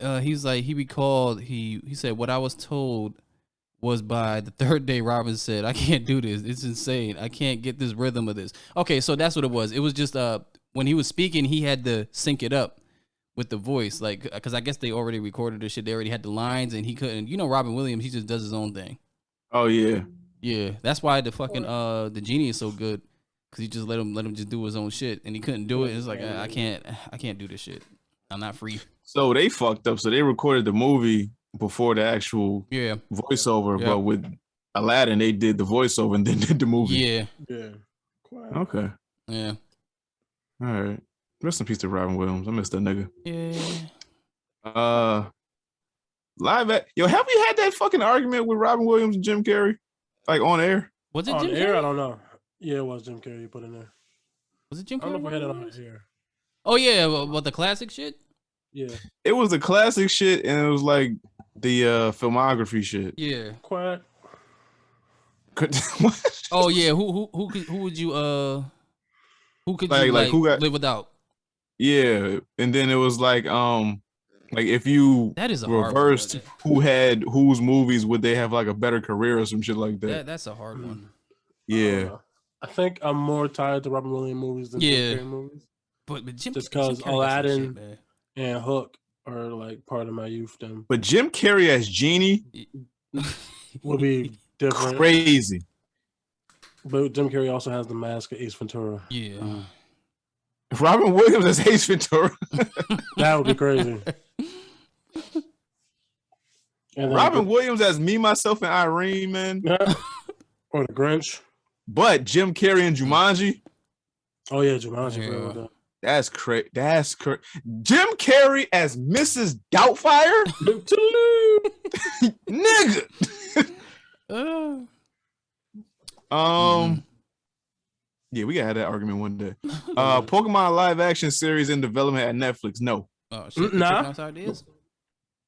He's like, he recalled, he said, what I was told was by the third day, Robin said, I can't do this. It's insane. I can't get this rhythm of this. Okay, so that's what it was. It was just when he was speaking, he had to sync it up with the voice, like, because I guess they already recorded this shit. They already had the lines, and he couldn't. You know, Robin Williams, he just does his own thing. Oh yeah, yeah. That's why the fucking the genie is so good, because he just let him just do his own shit, and he couldn't do it. It's like I can't do this shit. I'm not free. So they fucked up. So they recorded the movie before the actual voiceover, but with Aladdin, they did the voiceover and then did the movie. Yeah. Okay. Yeah. All right. Rest in peace to Robin Williams. I miss that nigga. Yeah. Yo, have you had that fucking argument with Robin Williams and Jim Carrey? Like on air? Was it on Jim air? Carrey? I don't know. Yeah, it was Jim Carrey you put in there. Was it Jim Carrey? I don't know if I had it on air. Oh yeah, what the classic shit? Yeah. It was the classic shit, and it was like the filmography shit. Yeah. Quiet. What? Oh yeah, who would you who could you who got live without? Yeah, and then it was like if you that is a reversed whose movies would they have like a better career or some shit like that. That's a hard one. Yeah. I think I'm more tied to Robin Williams movies than Jim Carrey movies. But Jim, just because Aladdin and Hook are like part of my youth. Then. But Jim Carrey as Genie would be different. Crazy. But Jim Carrey also has the mask of Ace Ventura. Yeah. Robin Williams as Ace Ventura. That would be crazy. And Robin Williams as Me, Myself, and Irene, man. Or the Grinch. But Jim Carrey and Jumanji. Oh yeah, Jumanji. Yeah. That's crazy. That's crazy. Jim Carrey as Mrs. Doubtfire. Nigga. Yeah, we gotta have that argument one day. Pokemon live action series in development at Netflix. No. Oh shit. Nah.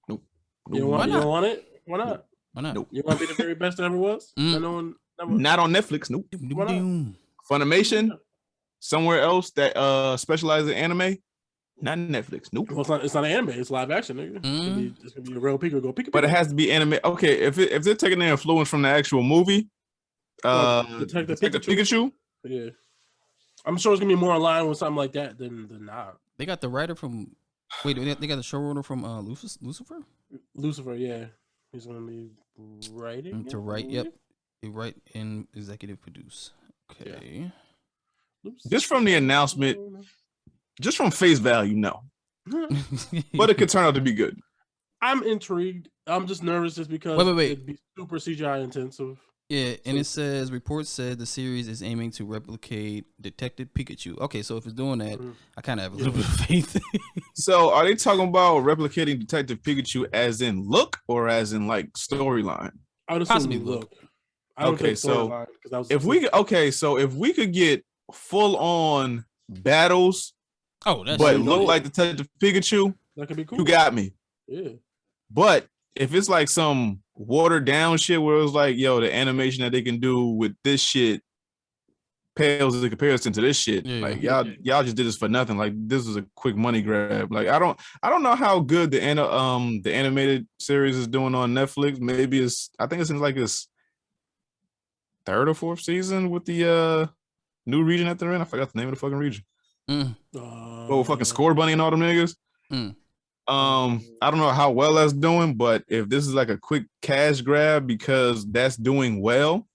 Nope. You don't want it? Why not? Why not? Nope. You want to be the very best there ever was? Not on Netflix. Nope. Why not? Funimation. Somewhere else that specializes in anime. Not Netflix. Nope. Well, it's not an anime. It's live action, nigga. It's gonna be a real Pikachu. But it has to be anime. Okay, if they're taking their influence from the actual movie, Detective Pikachu. Yeah, I'm sure it's gonna be more in line with something like that than not. They got the writer from. Wait, they got the showrunner from Lucifer. Lucifer, yeah, he's gonna be writing. To write, yep. They write and executive produce. Okay. Yeah. Just from the announcement, just from face value, no. But it could turn out to be good. I'm intrigued. I'm just nervous just because it'd be super CGI intensive. Yeah, and it says reports said the series is aiming to replicate Detective Pikachu. Okay, so if it's doing that, I kind of have a little bit of faith. So are they talking about replicating Detective Pikachu as in look or as in like storyline? I would possibly look. Okay, so if we could get full on battles, but look like Detective Pikachu, that could be cool. You got me. Yeah. But if it's like some watered down shit where it's like, yo, the animation that they can do with this shit pales in comparison to this shit. Yeah. Like y'all just did this for nothing. Like this was a quick money grab. Like I don't know how good the animated series is doing on Netflix. Maybe I think it's in like its third or fourth season with the new region that they're in. I forgot the name of the fucking region. Fucking Score Bunny and all them niggas. I don't know how well that's doing, but if this is like a quick cash grab because that's doing well,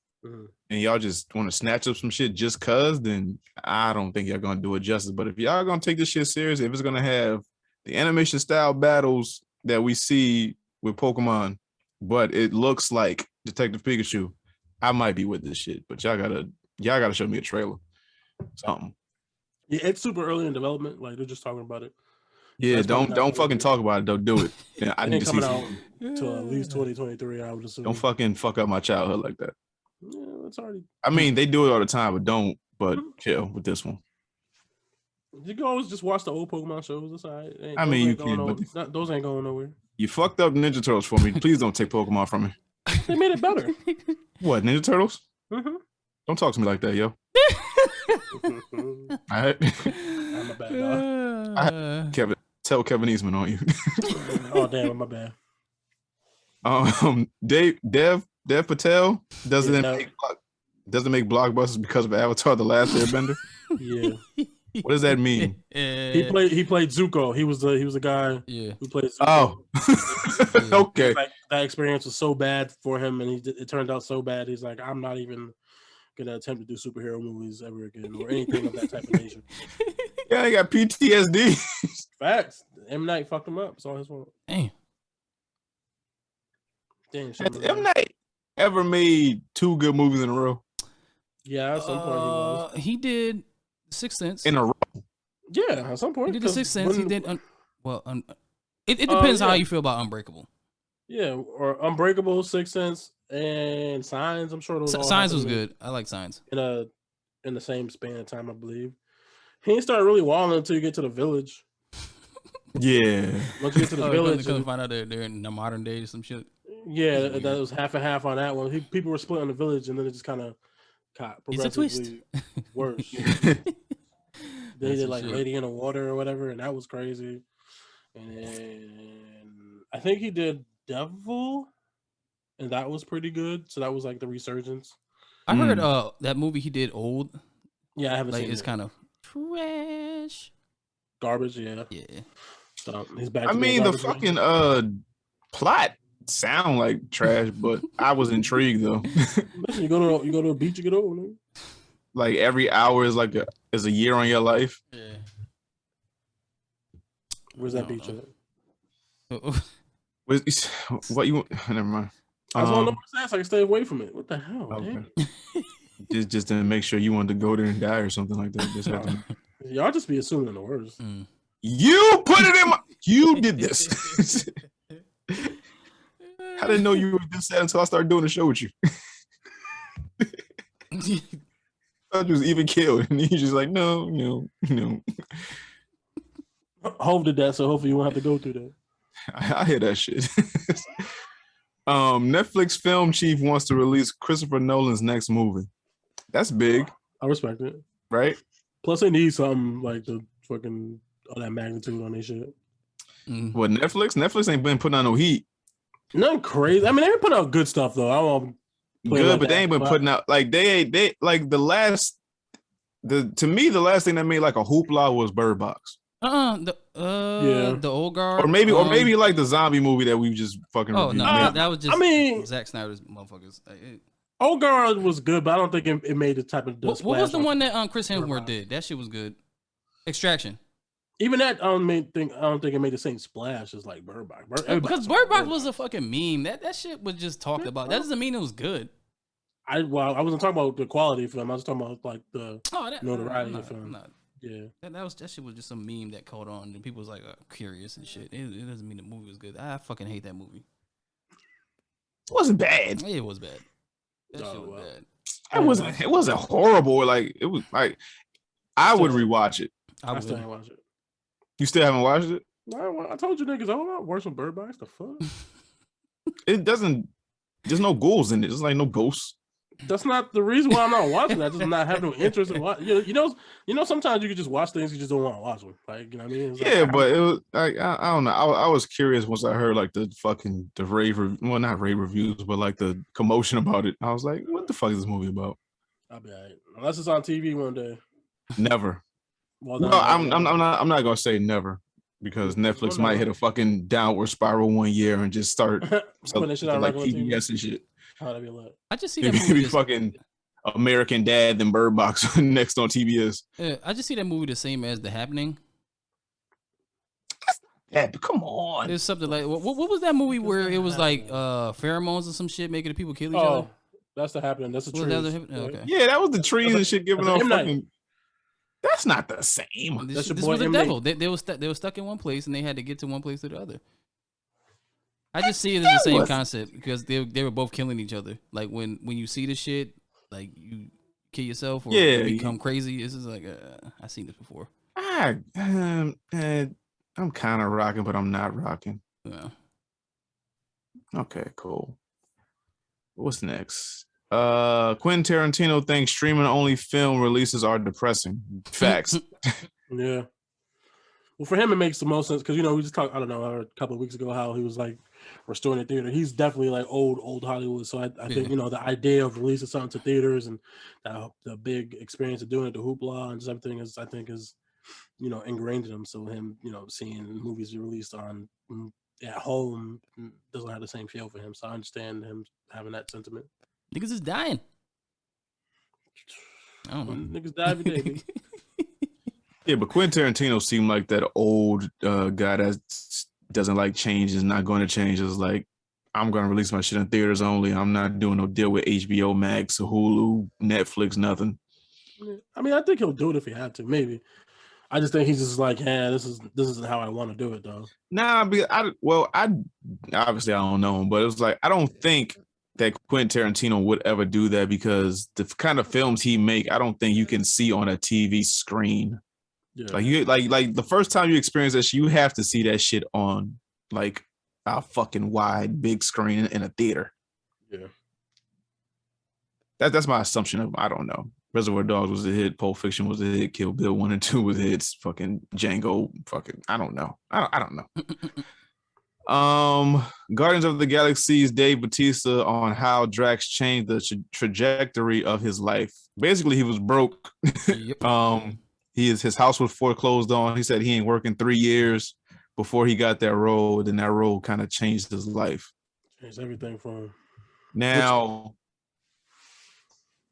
and y'all just want to snatch up some shit just cause, then I don't think y'all gonna do it justice. But if y'all gonna take this shit serious, if it's gonna have the animation style battles that we see with Pokemon, but it looks like Detective Pikachu, I might be with this shit. But y'all gotta show me a trailer, something. Yeah, it's super early in development. Like they're just talking about it. Yeah, don't fucking talk about it. Don't do it. Yeah, I need to see out till at least 2023. I would assume. Don't fucking fuck up my childhood like that. Yeah, it's already. I mean, they do it all the time, but don't. But chill with this one. You can always just watch the old Pokemon shows. That's all right. I mean, you can, but those ain't going nowhere. You fucked up Ninja Turtles for me. Please don't take Pokemon from me. They made it better. What, Ninja Turtles? Mm-hmm. Don't talk to me like that, yo. All right. I'm a bad dog. Tell Kevin Eastman on you. Oh damn, my bad. Dev Patel doesn't make blockbusters because of Avatar: The Last Airbender. Yeah. What does that mean? He played Zuko. He was the guy who played Zuko. Oh. Okay. Like, that experience was so bad for him, and it turned out so bad. He's like, I'm not even gonna attempt to do superhero movies ever again or anything of that type of nature. Yeah, he got PTSD. Facts. M. Night fucked him up. It's all his fault. Damn. Has M. Night ever made two good movies in a row? Yeah, at some point he was. He did Sixth Sense in a row. Yeah, at some point he did the Sixth Sense. He did. It depends how you feel about Unbreakable. Yeah, or Unbreakable, Sixth Sense, and Signs. I'm sure those. Signs was good. I like Signs. In the same span of time, I believe. He ain't started really wilding until you get to The Village. Yeah. Once you get to The Village, and find out they're in the modern day or some shit. Yeah, that was half and half on that one. People were split on The Village, and then it just kind of got progressively worse. They did like Lady in the Water or whatever, and that was crazy. And then I think he did Devil, and that was pretty good. So that was like the resurgence. I heard that movie he did, Old. Yeah, I haven't seen it. It's kind of trash. Garbage, yeah. Yeah. So he's back. I mean, the fucking plot sound like trash, but I was intrigued though. Listen, you go to a beach, you get old. Man. Like every hour is a year on your life. Yeah. Where's that beach at? What you? Never mind. I just want to know what's that so I can stay away from it. What the hell? Okay. just to make sure you wanted to go there and die or something like that. Y'all just be assuming the worst. You put it in my. You did this. I didn't know you were this sad until I started doing the show with you. I thought you was even killed, and he's just like, no. Hove did that, so hopefully you won't have to go through that. I hear that shit. Netflix film chief wants to release Christopher Nolan's next movie. That's big. I respect it. Right? Plus, they need something like the fucking all that magnitude on their shit. What, Netflix? Netflix ain't been putting on no heat. Nothing crazy. I mean, they been putting out good stuff though. I won't good, like but they ain't been putting out like they like the last the last thing that made like a hoopla was Bird Box. The old guard, or maybe like the zombie movie that we just fucking. Oh reviewed. no, that was just. I mean, Zack Snyder's motherfuckers. Old guard was good, but I don't think it made the type of. What was the one that Chris Hemsworth did? That shit was good. Extraction. Even that, I don't think it made the same splash as like Bird Box. Because Bird Box was a fucking meme. That shit was just talked about. That doesn't mean it was good. I wasn't talking about the quality of film. I was talking about like the notoriety of film. Yeah, that shit was just some meme that caught on, and people was like curious and shit. It doesn't mean the movie was good. I fucking hate that movie. It wasn't bad. It was bad. That shit was bad. It wasn't horrible. Like it was like I would rewatch it. I still haven't watched it. You still haven't watched it? I told you niggas, I'm not worse than Bird Box. The fuck? It doesn't. There's no ghouls in it. There's like no ghosts. That's not the reason why I'm not watching that. Just not have no interest in watching. You know. Sometimes you can just watch things you just don't want to watch them. Like, you know what I mean? It's yeah, but it was like I don't know. I was curious once I heard like the not rave reviews, but like the commotion about it. I was like, what the fuck is this movie about? I'll be all right. Unless it's on TV one day. Never. Well, I'm not gonna say never because Netflix might hit a fucking downward spiral one year and just start putting shit on like PBS TV and shit. I just see that movie. Maybe fucking American Dad and Bird Box next on TBS. Yeah, I just see that movie the same as The Happening. Yeah, but come on. There's something like what was that movie where it was like pheromones or some shit making the people kill each other? That's The Happening. That's the trees. Okay. Yeah, that was the trees and shit giving off fucking. That's not the same. This was the devil. They were stuck in one place and they had to get to one place to the other. I just see it as the same concept because they were both killing each other. Like when you see the shit, like you kill yourself or become crazy. This is like I've seen this before. I'm kind of rocking, but I'm not rocking. Yeah. Okay, cool. What's next? Quentin Tarantino thinks streaming only film releases are depressing. Facts. Yeah. Well, for him, it makes the most sense because we just talked. I don't know, a couple of weeks ago, how he was like restoring the theater. He's definitely like old Hollywood. So I think the idea of releasing something to theaters and the big experience of doing it, the hoopla and just everything is ingrained in him. So him, seeing movies released on at home doesn't have the same feel for him. So I understand him having that sentiment. Niggas is dying. I don't know. Niggas die every day. Nigga. Yeah, but Quentin Tarantino seemed like that old guy that doesn't like change, is not going to change. It's like, I'm going to release my shit in theaters only. I'm not doing no deal with HBO Max or Hulu, Netflix, nothing. I mean, I think he'll do it if he had to, maybe. I just think he's just like, this isn't how I want to do it, though. Nah, I obviously I don't know him, but it was like, I don't think that Quentin Tarantino would ever do that because the kind of films he make, I don't think you can see on a TV screen. Yeah. Like the first time you experience that shit, you have to see that shit on like a fucking wide big screen in a theater. Yeah. That's my assumption of, I don't know. Reservoir Dogs was a hit, Pulp Fiction was a hit, Kill Bill 1 and 2 was hits, fucking Django, fucking I don't know. Guardians of the Galaxy's Dave Bautista on how Drax changed the trajectory of his life. Basically, he was broke. Yep. His house was foreclosed on. He said he ain't working 3 years before he got that role. Then that role kind of changed his life. Changed everything for him. Now,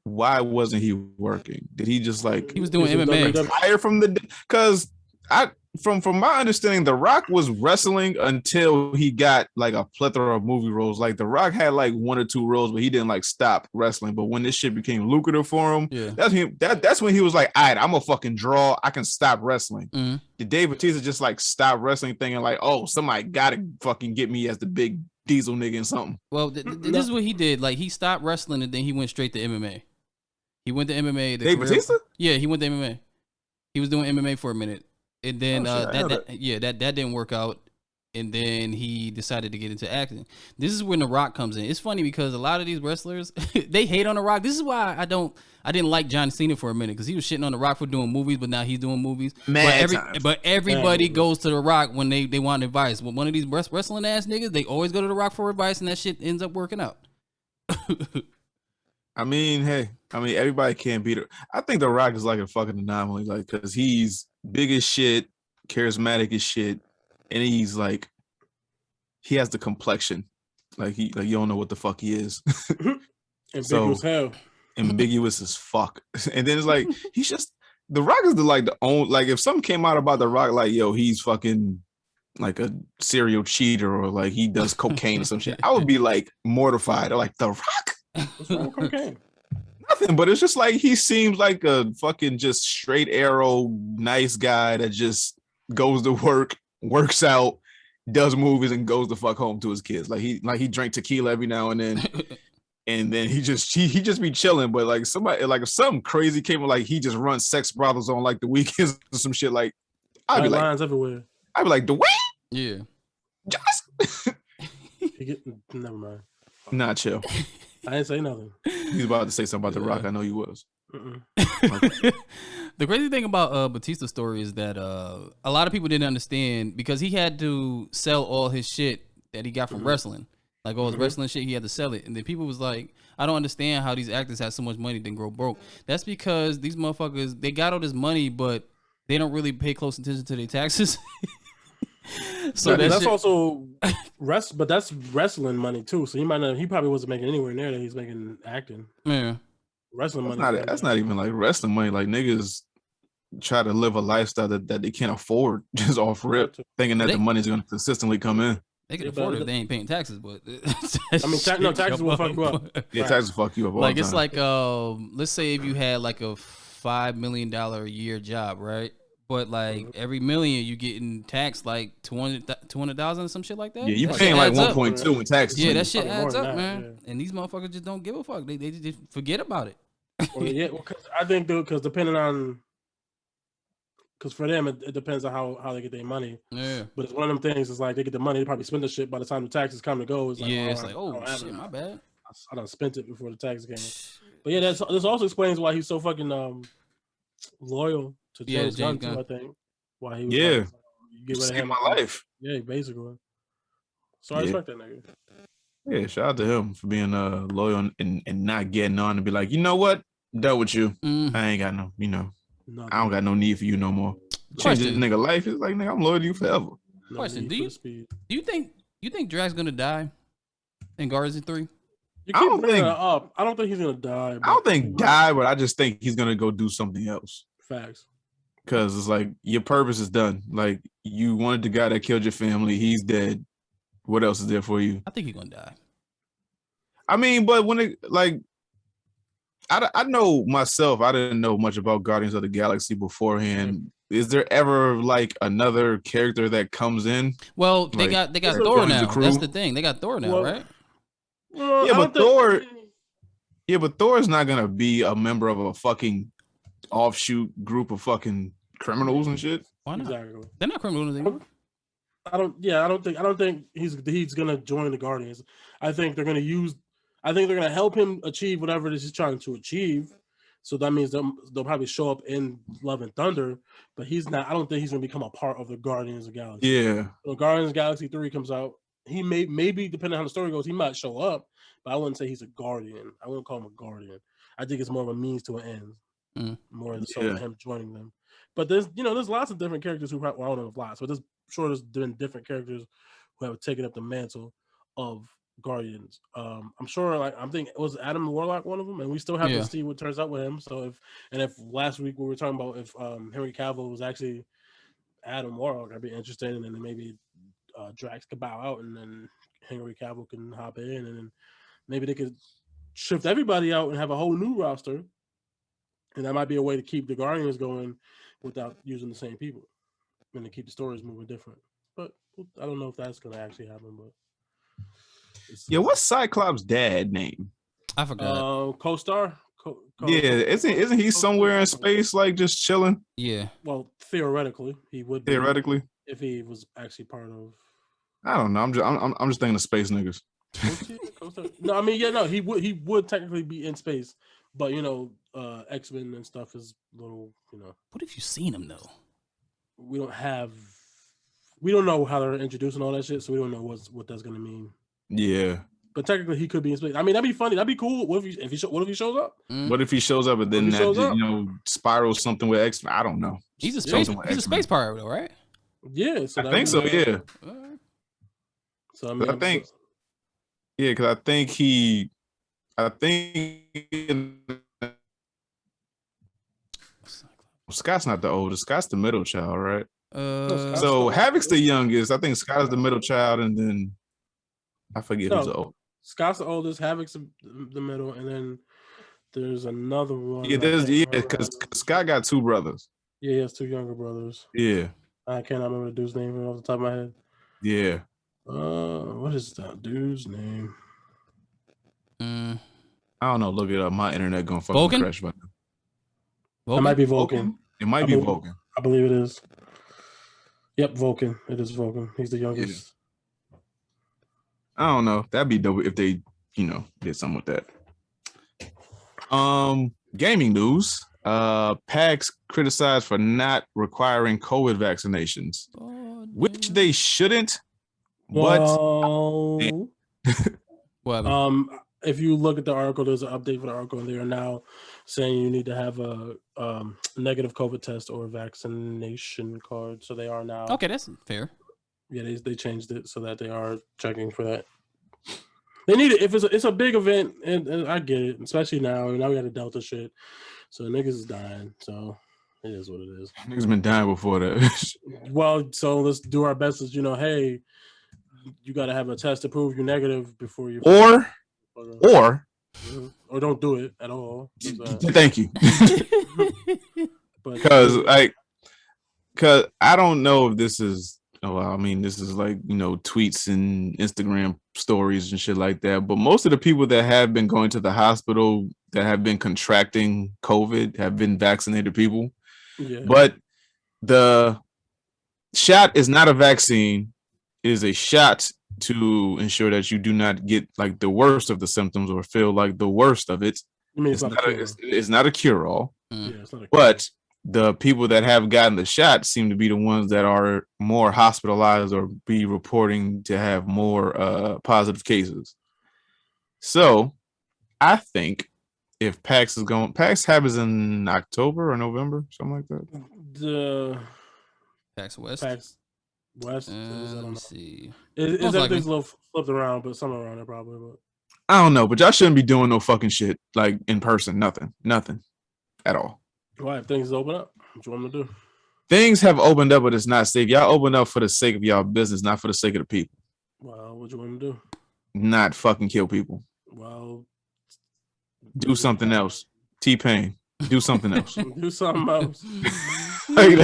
why wasn't he working? Did he just like he was doing MMA? Retire from the because from my understanding, The Rock was wrestling until he got like a plethora of movie roles. Like The Rock had like 1 or 2 roles, but he didn't like stop wrestling. But when this shit became lucrative for him, that's when he was like, all right, I'm a fucking draw. I can stop wrestling. Mm-hmm. Did Dave Bautista just like stop wrestling thinking like, oh, somebody gotta fucking get me as the big diesel nigga and something? Well, this is what he did. Like he stopped wrestling and then he went straight to MMA. He went to MMA. Dave Bautista? Yeah, he went to MMA. He was doing MMA for a minute. And then that didn't work out, and then he decided to get into acting. This is when The Rock comes in. It's funny because a lot of these wrestlers they hate on The Rock. This is why I didn't like John Cena for a minute because he was shitting on The Rock for doing movies, but now he's doing movies. But everybody goes to The Rock when they want advice. When one of these wrestling ass niggas, they always go to The Rock for advice, and that shit ends up working out. I mean, everybody can't beat her. I think The Rock is like a fucking anomaly, like because he's big as shit, charismatic as shit, and he's like, he has the complexion, like you don't know what the fuck he is. Ambiguous hell. Ambiguous as fuck. And then it's like he's just The Rock is the only like if something came out about The Rock, like yo, he's fucking like a serial cheater or like he does cocaine or some shit, I would be like mortified. Or like The Rock. What's wrong with cocaine? Nothing, but it's just like he seems like a fucking just straight arrow nice guy that just goes to work, works out, does movies, and goes the fuck home to his kids. Like he drank tequila every now and then, and then he just be chilling. But like somebody like if something crazy came, like he just runs sex brothels on like the weekends or some shit. Like I'd be like lines everywhere. I'd be like Dwayne. Yeah. Just Never mind. nah, chill. I didn't say nothing. He's about to say something about The Rock. I know you was. The crazy thing about Bautista's story is that a lot of people didn't understand because he had to sell all his shit that he got from wrestling. Like all his wrestling shit, he had to sell it. And then people was like, I don't understand how these actors have so much money then grow broke. That's because these motherfuckers, they got all this money, but they don't really pay close attention to their taxes. So that's also but that's wrestling money too. So he probably wasn't making anywhere near that he's making acting. Yeah. Wrestling money. That's not even like wrestling money. Like niggas try to live a lifestyle that they can't afford just off rip, thinking that the money's gonna consistently come in. They can afford it if they ain't paying taxes, but I mean, taxes will fuck you up. Yeah, taxes fuck you up. Like it's like, let's say if you had like a $5 million a year job, right? But like every million you getting taxed like 200,000 or some shit like that. Yeah, you that paying like 1.2 in taxes. Yeah, that shit adds up, man. Yeah. And these motherfuckers just don't give a fuck. They just forget about it. Cause I think because depending on. Because for them, it depends on how they get their money. Yeah. But it's one of them things. It's like they get the money, they probably spend the shit. By the time the taxes come to go, it's like, it's like, oh shit, my bad. I done spent it before the taxes came. But yeah, this also explains why he's so fucking loyal to James Gunn too. I think why he was you get rid of him. My life. Yeah, basically. So I respect that nigga. Yeah, shout out to him for being loyal and not getting on and be like, you know what, done with you. I ain't got no, Nothing. I don't got no need for you no more. Change this nigga life. It's like, nigga, I'm loyal to you forever. Question: Do you think Drax gonna die in Guardians 3? I don't think he's gonna die. I don't think die, but I just think he's gonna go do something else. Facts. Because it's like your purpose is done. Like you wanted the guy that killed your family. He's dead. What else is there for you? I think he's gonna die. I mean, but when it like. I know myself. I didn't know much about Guardians of the Galaxy beforehand. Is there ever like another character that comes in? Well, they got Thor now. That's the thing. They got Thor now, right? Yeah, but Thor. Yeah, but Thor's not gonna be a member of a fucking offshoot group of fucking criminals and shit. Why not? Exactly. They're not criminals anymore. I don't think he's gonna join the Guardians. I think they're gonna help him achieve whatever it is he's trying to achieve. So that means they'll probably show up in Love and Thunder, but he's not. I don't think he's gonna become a part of the Guardians of the Galaxy. Yeah. So Guardians of the Galaxy 3 comes out. He maybe depending on how the story goes, he might show up, but I wouldn't say he's a Guardian. I wouldn't call him a Guardian. I think it's more of a means to an end, more than so him joining them. But there's lots of different characters who probably, well, I don't know if lots, but there's been different characters who have taken up the mantle of Guardians. I'm sure, like I'm thinking, was Adam Warlock one of them, and we still have to see what turns out with him. So if last week we were talking about if Henry Cavill was actually Adam Warlock, I'd be interested, and then maybe Drax could bow out, and then Henry Cavill can hop in, and then maybe they could shift everybody out and have a whole new roster, and that might be a way to keep the Guardians going without using the same people, and to keep the stories moving different. But I don't know if that's going to actually happen, but. Yeah, what's Cyclops' dad name? I forgot. Co-star. Yeah, isn't he somewhere in space, like just chilling? Yeah. Well, theoretically, he would. Theoretically, if he was actually part of. I don't know. I'm just thinking of space niggas. No, I mean, he would technically be in space, but X-Men and stuff is little, What have you seen him though? We don't know how they're introducing all that shit, so we don't know what that's gonna mean. Yeah, but technically he could be in space. I mean, that'd be funny. That'd be cool. What if he shows up? What if he shows up and then that spirals something with X? I don't know. He's a space pirate though, right? Yeah, so I think so. Yeah. So I mean, I think, because I think Scott's not the oldest. Scott's the middle child, right? So Havoc's the youngest. I think Scott is the middle child, and then I forget who's the oldest. Scott's the oldest. Havoc's the middle, and then there's another one. Yeah, because Scott got two brothers. Yeah, he has two younger brothers. Yeah, I cannot remember the dude's name off the top of my head. Yeah. What is that dude's name? I don't know. Look it up. My internet gonna fucking crash right now. It might be Vulcan. It might be Vulcan. I believe it is. Yep, Vulcan. It is Vulcan. He's the youngest. Yeah. I don't know. That'd be dope if they, did something with that. Gaming news. PAX criticized for not requiring COVID vaccinations, which they shouldn't. Well, What if you look at the article, there's an update for the article, and they are now saying you need to have a negative COVID test or vaccination card. So they are now. Okay, that's fair. Yeah, they changed it so that they are checking for that. They need it if it's a big event, and I get it, especially now. Now we got the Delta shit, so niggas is dying. So it is what it is. Niggas been dying before that. Well, so let's do our best. As hey, you got to have a test to prove you're negative before you. Or don't do it at all. Thank you. Because I don't know if this is. Well, I mean, this is like, tweets and Instagram stories and shit like that. But most of the people that have been going to the hospital that have been contracting COVID have been vaccinated people. Yeah. But the shot is not a vaccine. It is a shot to ensure that you do not get like the worst of the symptoms or feel like the worst of it. It's not a cure-all. Yeah, it's not a cure. But the people that have gotten the shot seem to be the ones that are more hospitalized or be reporting to have more positive cases. So I think if PAX happens in October or November, something like that. The PAX West. PAX West. Let me see. Everything's a little flipped around, but somewhere around there probably. But I don't know, but y'all shouldn't be doing no fucking shit like in person. Nothing at all. Why? If things open up, what you want me to do? Things have opened up, but it's not safe. Y'all opened up for the sake of y'all business, not for the sake of the people. Well, what you want me to do? Not fucking kill people. Well, do something else. T-Pain, do something else. Do something else. Like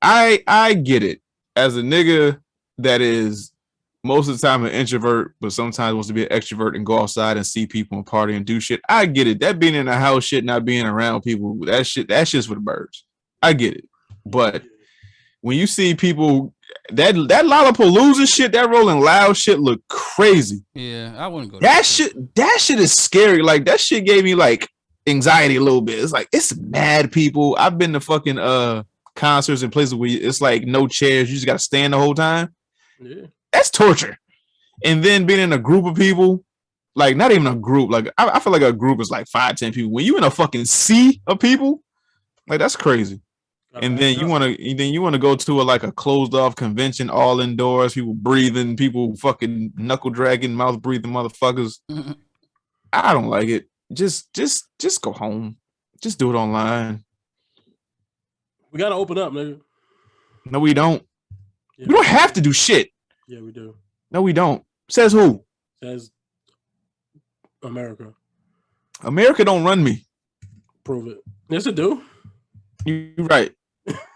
I get it. As a nigga that is most of the time an introvert, but sometimes wants to be an extrovert and go outside and see people and party and do shit. I get it. That being in the house shit, not being around people, that's shit's for the birds. I get it. But when you see people that Lollapalooza shit, that Rolling Loud shit look crazy. Yeah, I wouldn't go. That shit is scary. Like that shit gave me like anxiety a little bit. It's like it's mad people. I've been to fucking concerts and places where it's like no chairs. You just gotta stand the whole time. Yeah. That's torture. And then being in a group of people, like not even a group, like I feel like a group is like 5-10 people. When you in a fucking sea of people, like that's crazy. And then you want to go to a closed off convention, all indoors, people breathing, people fucking knuckle dragging, mouth breathing motherfuckers. Mm-hmm. I don't like it. Just go home. Just do it online. We gotta open up, nigga. No, we don't. Yeah, we don't have to do shit. Yeah, we do. No, we don't. Says who? Says America. America don't run me. Prove it. Yes, it do. You're right.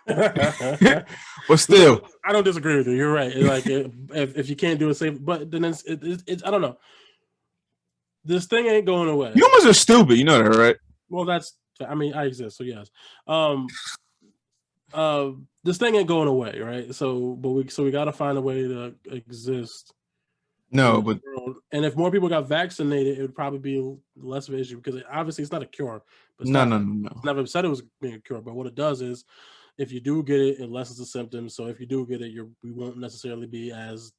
But still, I don't disagree with you. You're right. Like if you can't do it safe, but then it's I don't know. This thing ain't going away. Humans are stupid. You know that, right? Well, I exist, so yes. This thing ain't going away, right? So we got to find a way to exist. No, but and if more people got vaccinated, it would probably be less of an issue because obviously it's not a cure. But no. It's never said it was being a cure, but what it does is, if you do get it, it lessens the symptoms. So if you do get it, we won't necessarily be as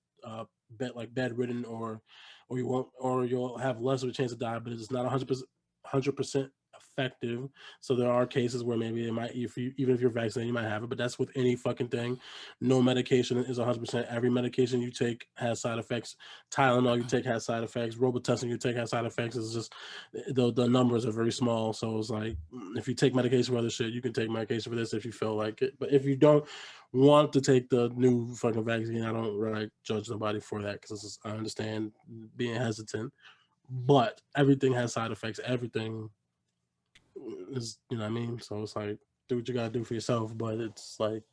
bedridden, or you'll have less of a chance to die. But it's not 100% effective. So there are cases where maybe it might, even if you're vaccinated, you might have it. But that's with any fucking thing. No medication is 100%. Every medication you take has side effects. Tylenol you take has side effects. Robitussin you take has side effects. It's just the numbers are very small. So it's like, if you take medication for other shit, you can take medication for this if you feel like it. But if you don't want to take the new fucking vaccine, I don't really judge nobody for that, because I understand being hesitant. But everything has side effects. Everything is, you know what I mean? So it's like, do what you gotta do for yourself. But it's like,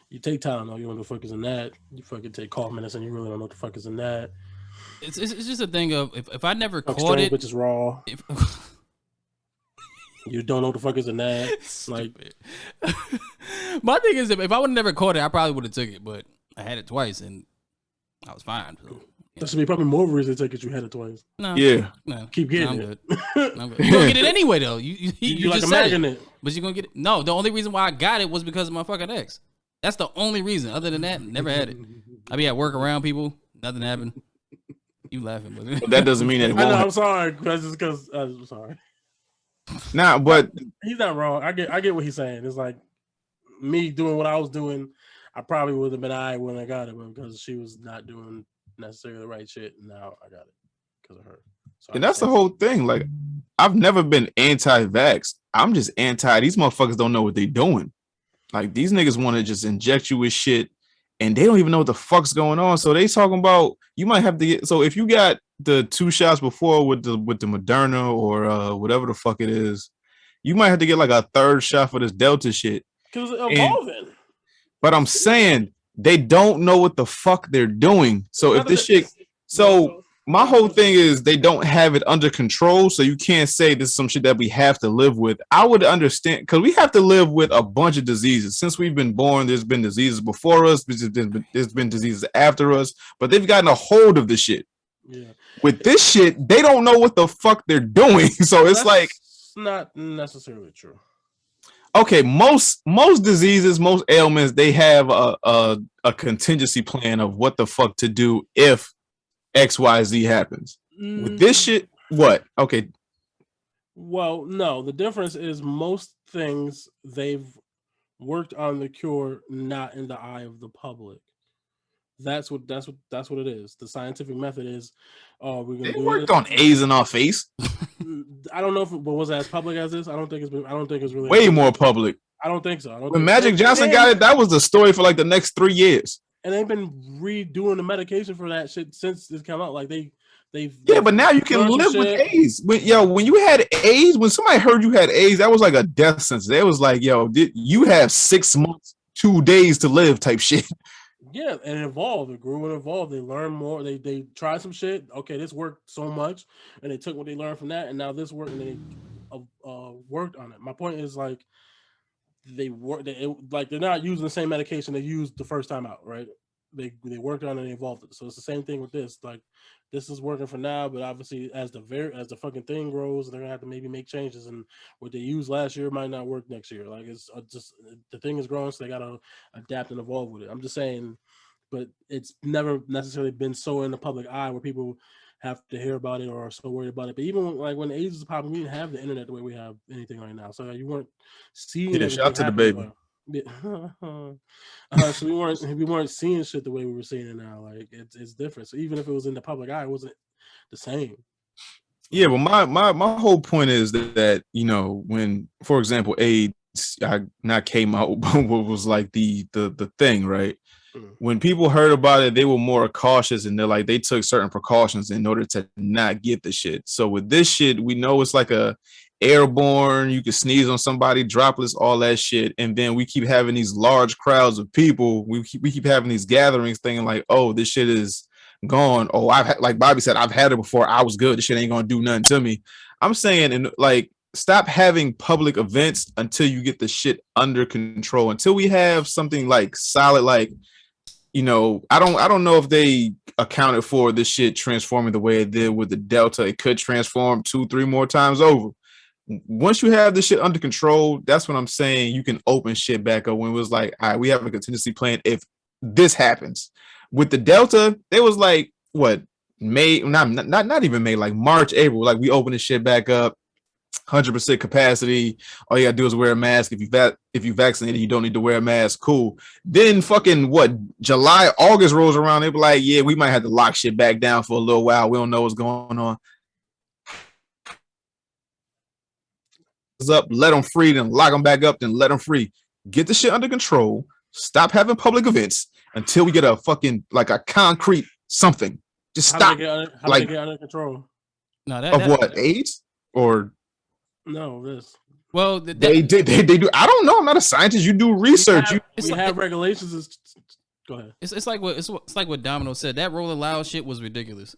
you take Tylenol, you don't know what the fuck is in that. You fucking take cough medicine, you really don't know what the fuck is in that. It's just a thing of, if I never caught it, which is raw. You don't know what the fuck is in that. Stupid. Like, My thing is, if I would have never caught it, I probably would have took it, but I had it twice and I was fine. So, that should be probably more reason to take it. You had it twice. No, no, keep getting I'm it. Good. I'm good. You gonna get it anyway though. You like just a said magnet, but you gonna get it. No, the only reason why I got it was because of my fucking ex. That's the only reason. Other than that, never had it. I be at work around people. Nothing happened. You laughing, but that doesn't mean that it won't. I know, I'm sorry. That's just because I'm sorry. Nah, but he's not wrong. I get what he's saying. It's like me doing what I was doing. I probably would have been when I got it, but because she was not doing necessarily the right shit, and now I got it because of her. So and that's the whole thing. Like, I've never been anti-vax. I'm just anti. These motherfuckers don't know what they're doing. Like, these niggas want to just inject you with shit, and they don't even know what the fuck's going on. So they talking about you might have to get. So if you got the 2 shots before with the Moderna or whatever the fuck it is, you might have to get like a 3rd shot for this Delta shit. Because it's evolving. But I'm saying they don't know what the fuck they're doing. So if this shit, so my whole thing is they don't have it under control. So you can't say this is some shit that we have to live with. I would understand because we have to live with a bunch of diseases. Since we've been born, there's been diseases before us. There's been diseases after us. But they've gotten a hold of this shit. Yeah. With this shit, they don't know what the fuck they're doing. So it's like not necessarily true. Okay, most diseases, most ailments, they have a contingency plan of what the fuck to do if XYZ happens. With this shit, what? Okay. Well, no, the difference is most things they've worked on the cure not in the eye of the public. That's what it is. The scientific method is we're gonna they worked on A's in our face. I don't know if it was as public as this. I don't think it's really way more public. I don't think so. When Magic Johnson got it, that was the story for like the next 3 years. And they've been redoing the medication for that shit since it's come out. Like they've but now you can live with AIDS. When you had AIDS, when somebody heard you had AIDS, that was like a death sentence. They was like, you have 6 months, 2 days to live type shit. Yeah, and it evolved. It grew and evolved. They learned more. They tried some shit. Okay, this worked so much, and they took what they learned from that, and now this worked, and they worked on it. My point is like they're not using the same medication they used the first time out, right? They worked on it and they evolved it. So it's the same thing with this. Like this is working for now, but obviously as the fucking thing grows, they're gonna have to maybe make changes, and what they used last year might not work next year. Like it's just the thing is growing, so they gotta adapt and evolve with it. I'm just saying, but it's never necessarily been so in the public eye where people have to hear about it or are so worried about it. But even when AIDS was popping, we didn't have the internet the way we have anything right now, so you weren't seeing. Yeah, shout out to the baby. So we weren't seeing shit the way we were seeing it now. Like it's different. So even if it was in the public eye, it wasn't the same. Yeah, but my whole point is that when, for example, AIDS not came out, but was like the thing, right? When people heard about it, they were more cautious, and they took certain precautions in order to not get the shit. So with this shit, we know it's like a airborne, you can sneeze on somebody, droplets, all that shit, and then we keep having these large crowds of people. We keep having these gatherings thinking like, oh, this shit is gone. Oh, like Bobby said, I've had it before. I was good. This shit ain't gonna do nothing to me. I'm saying, and like, stop having public events until you get the shit under control. Until we have something like solid, like, I don't know if they accounted for this shit transforming the way it did with the Delta. It could transform 2-3 more times over. Once you have this shit under control, that's when I'm saying you can open shit back up. When it was like, all right, we have a contingency plan if this happens. With the Delta, it was like what, May, not even May, like March, April, like we open this shit back up, 100% capacity. All you gotta do is wear a mask. If you vaccinated, you don't need to wear a mask. Cool. Then fucking July, August rolls around. They be like, yeah, we might have to lock shit back down for a little while. We don't know what's going on. Up, let them free, then lock them back up, then let them free. Get the shit under control. Stop having public events until we get a fucking like a concrete something. Just stop. How do they get under control? No, what, AIDS or no this? Well, they do. I don't know. I'm not a scientist. You do research. We have regulations. Go ahead. It's like what Domino said. That rolling loud shit was ridiculous.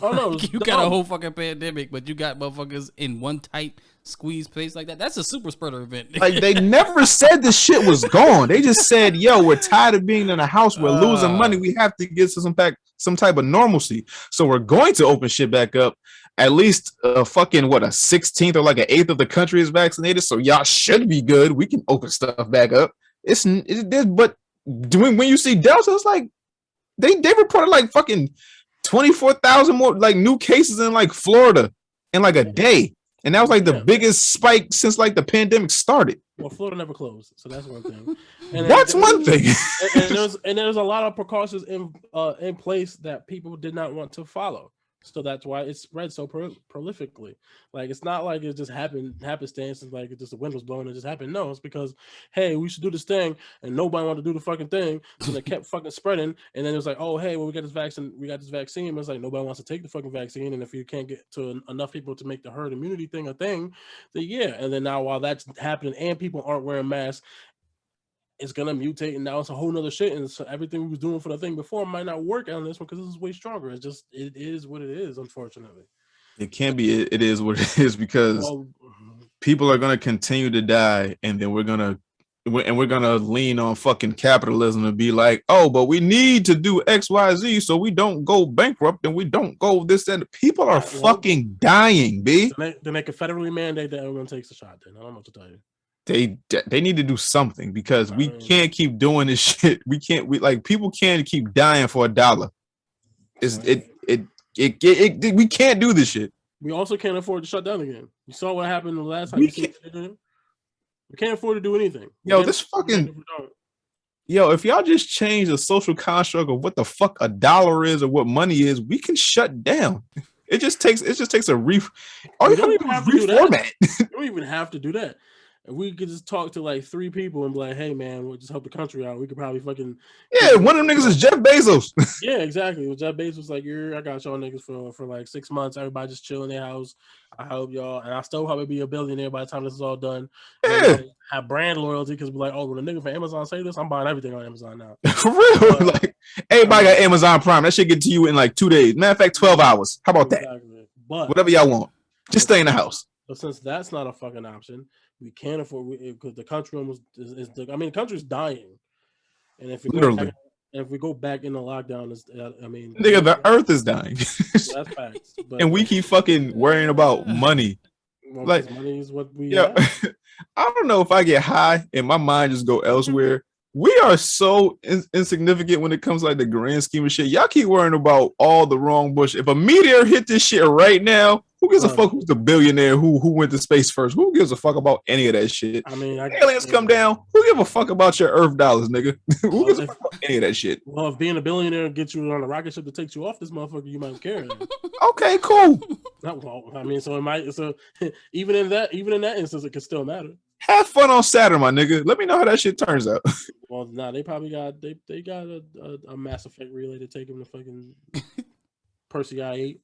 Oh no, You got a whole fucking pandemic, but you got motherfuckers in one tight squeeze place like that. That's a super spreader event. Like they never said the shit was gone. They just said, "Yo, we're tired of being in a house. We're losing money. We have to get some type of normalcy. So we're going to open shit back up. At least fucking a 16th or like an 8th of the country is vaccinated. So y'all should be good. We can open stuff back up. But when you see Delta, it's like they reported like fucking 24,000 more like new cases in like Florida in like a day, and that was like the biggest spike since like the pandemic started. Well, Florida never closed, so that's one thing. And that's one thing. and there's a lot of precautions in place that people did not want to follow. So that's why it spread so prolifically. Like it's not like it just happenstance and like it just the wind was blowing and it just happened. No, it's because hey, we should do this thing, and nobody wanted to do the fucking thing, so they kept fucking spreading. And then it was like, oh hey, well we got this vaccine. And it's like nobody wants to take the fucking vaccine, and if you can't get to enough people to make the herd immunity thing a thing, then yeah. And then now while that's happening and people aren't wearing masks, it's gonna mutate, and now it's a whole nother shit. And so everything we was doing for the thing before might not work on this one because this is way stronger. It is what it is, unfortunately. It can't be. It is what it is because people are gonna continue to die, and then we're gonna lean on fucking capitalism and be like, oh, but we need to do X, Y, Z so we don't go bankrupt and we don't go this and people are fucking dying, B. Then they can federally mandate that everyone takes a shot. Then I don't know what to tell you. They need to do something because we can't keep doing this shit. We people can't keep dying for $1. We can't do this shit. We also can't afford to shut down again. You saw what happened the last time. We can't afford to do anything. If y'all just change the social construct of what the fuck $1 is or what money is, we can shut down. It just takes a reformat. You don't even have to do that. If we could just talk to like 3 people and be like, hey man, we'll just help the country out. We could probably fucking one of them niggas is Jeff Bezos. Yeah, exactly. Well, Jeff Bezos was like, I got y'all niggas for like 6 months. Everybody just chill in their house. I help y'all, and I still probably be a billionaire by the time this is all done. Yeah, have brand loyalty because be like, oh, when a nigga from Amazon say this, I'm buying everything on Amazon now. For real, like everybody got Amazon Prime. That shit get to you in like 2 days. Matter of fact, 12 hours. How about that? But whatever y'all want, just stay in the house. But since that's not a fucking option, we can't afford because the country the country's dying, and if we go back into lockdown, nigga, the earth is dying. That's facts. But, and we keep fucking worrying about money. Like money is what we. Yeah, I don't know if I get high and my mind just go elsewhere. We are so insignificant when it comes to like the grand scheme of shit. Y'all keep worrying about all the wrong bullshit. If a meteor hit this shit right now, who gives a fuck who's the billionaire who went to space first? Who gives a fuck about any of that shit? Aliens come down. Who give a fuck about your Earth dollars, nigga? Who gives a fuck about any of that shit? Well, if being a billionaire gets you on a rocket ship that takes you off this motherfucker, you might care. Okay, cool. So even in that instance, it could still matter. Have fun on Saturn, my nigga. Let me know how that shit turns out. Well, they probably got a Mass Effect relay to take him to fucking Percy I-8.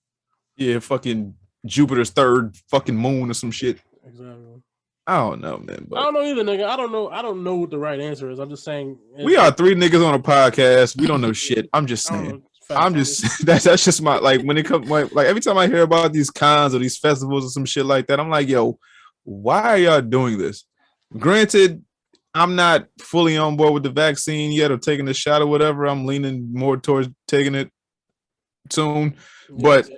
Yeah, fucking Jupiter's third fucking moon or some shit. Exactly. I don't know, man. But I don't know either, nigga. I don't know what the right answer is. I'm just saying. We are 3 niggas on a podcast. We don't know shit. I'm just saying. That's just my when it comes like every time I hear about these cons or these festivals or some shit like that, I'm like, yo, why are y'all doing this? Granted, I'm not fully on board with the vaccine yet or taking the shot or whatever. I'm leaning more towards taking it soon, but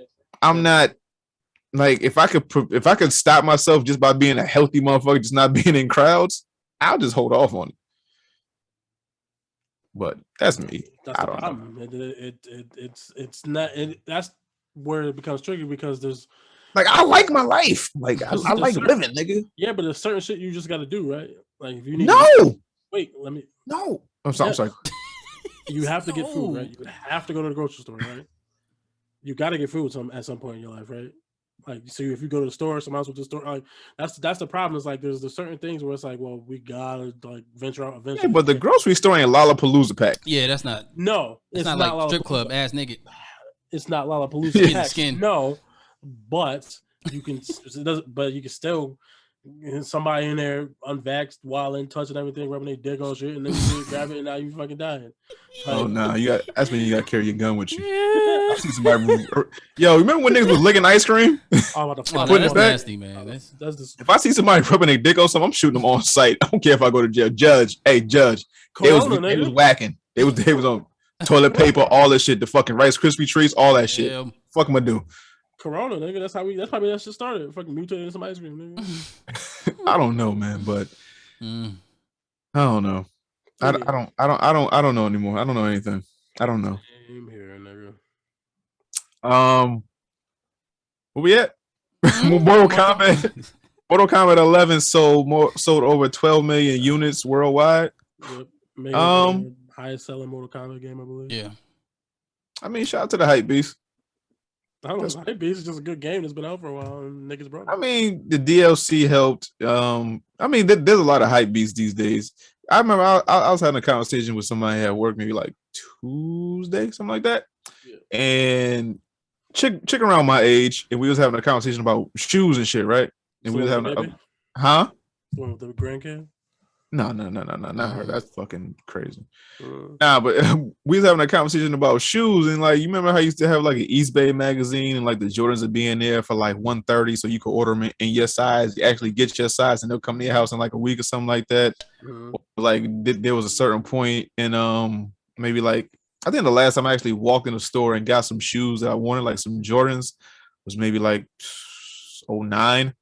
I'm not like if I could stop myself just by being a healthy motherfucker, just not being in crowds, I'll just hold off on it. But that's me. I don't know. It's not. That's where it becomes tricky because there's. Like, I like my life. Like, I like living, nigga. Yeah, but there's certain shit you just got to do, right? Like, if you need let me. No. I'm sorry. You have to get food, right? You have to go to the grocery store, right? You got to get food at some point in your life, right? Like, so if you go to the store, someone else with the store, like, that's the problem. Is like, there's certain things where it's like, well, we gotta like venture out eventually. Yeah, but the grocery store ain't Lollapalooza pack. Yeah, that's not. No, it's not like strip club ass nigga. It's not Lollapalooza pack. Skin. No. But you can, but you can still somebody in there unvaxxed, wilding, touching everything, rubbing their dick on shit, and then you grab it, and now you fucking dying. Oh no, that's when you got to carry your gun with you. I see somebody. Yo, remember when niggas was licking ice cream? That's nasty, man. That's if I see somebody rubbing their dick on something, I'm shooting them on sight. I don't care if I go to jail. Judge, hey, judge. They was whacking. They was on toilet paper, all that shit. The fucking Rice Krispie treats, all that shit. Fuck them, I do. Corona, nigga. That's probably that shit started. Fucking mutated some ice cream, nigga. I don't know, man, but I don't know. I don't know anymore. I don't know anything. I don't know. Same here, nigga. Where we at? Mortal Kombat. Mortal Kombat 11 sold over 12 million units worldwide. Yep. Highest selling Mortal Kombat game, I believe. Yeah. I mean, shout out to the hype beast. I don't know. Hype beast is just a good game that's been out for a while, and niggas brought it. I mean, the DLC helped. I mean, there's a lot of hype beasts these days. I remember I was having a conversation with somebody at work, maybe like Tuesday, something like that, and chick around my age, and we was having a conversation about shoes and shit, right? And we was having one with the grandkid. No, not her. That's fucking crazy. Nah, but we was having a conversation about shoes, and like, you remember how you used to have like an East Bay magazine, and like the Jordans would be in there for like $130, so you could order them in your size. You actually get your size, and they'll come to your house in like a week or something like that. Like there was a certain point in maybe like, I think the last time I actually walked in the store and got some shoes that I wanted, like some Jordans, was maybe like 2009.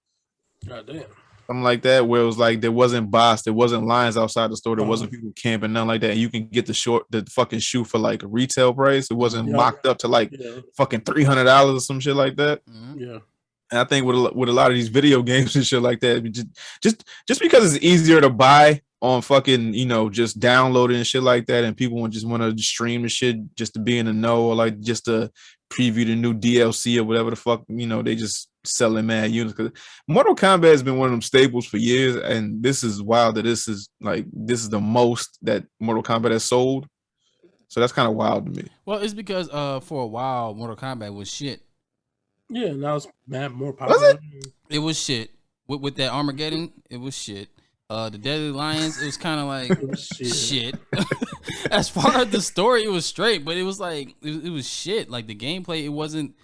God damn. Something like that, where it was like there wasn't boss, there wasn't lines outside the store, there wasn't people camping, nothing like that. And you can get the fucking shoe for like a retail price. It wasn't mocked up to like fucking $300 or some shit like that. Yeah. And I think with a lot of these video games and shit like that, just because it's easier to buy on fucking, just download it and shit like that, and people just want to stream the shit just to be in the know, or like just to preview the new DLC or whatever the fuck, they just selling mad units. Because Mortal Kombat has been one of them staples for years, and this is wild that this is the most that Mortal Kombat has sold. So that's kind of wild to me. Well, it's because for a while Mortal Kombat was shit. Yeah, now it's more popular. It was shit. With that Armageddon, it was shit. The Deadly Lions, it was kind of like shit. As far as the story, it was straight, but it was like it was shit. Like the gameplay, it wasn't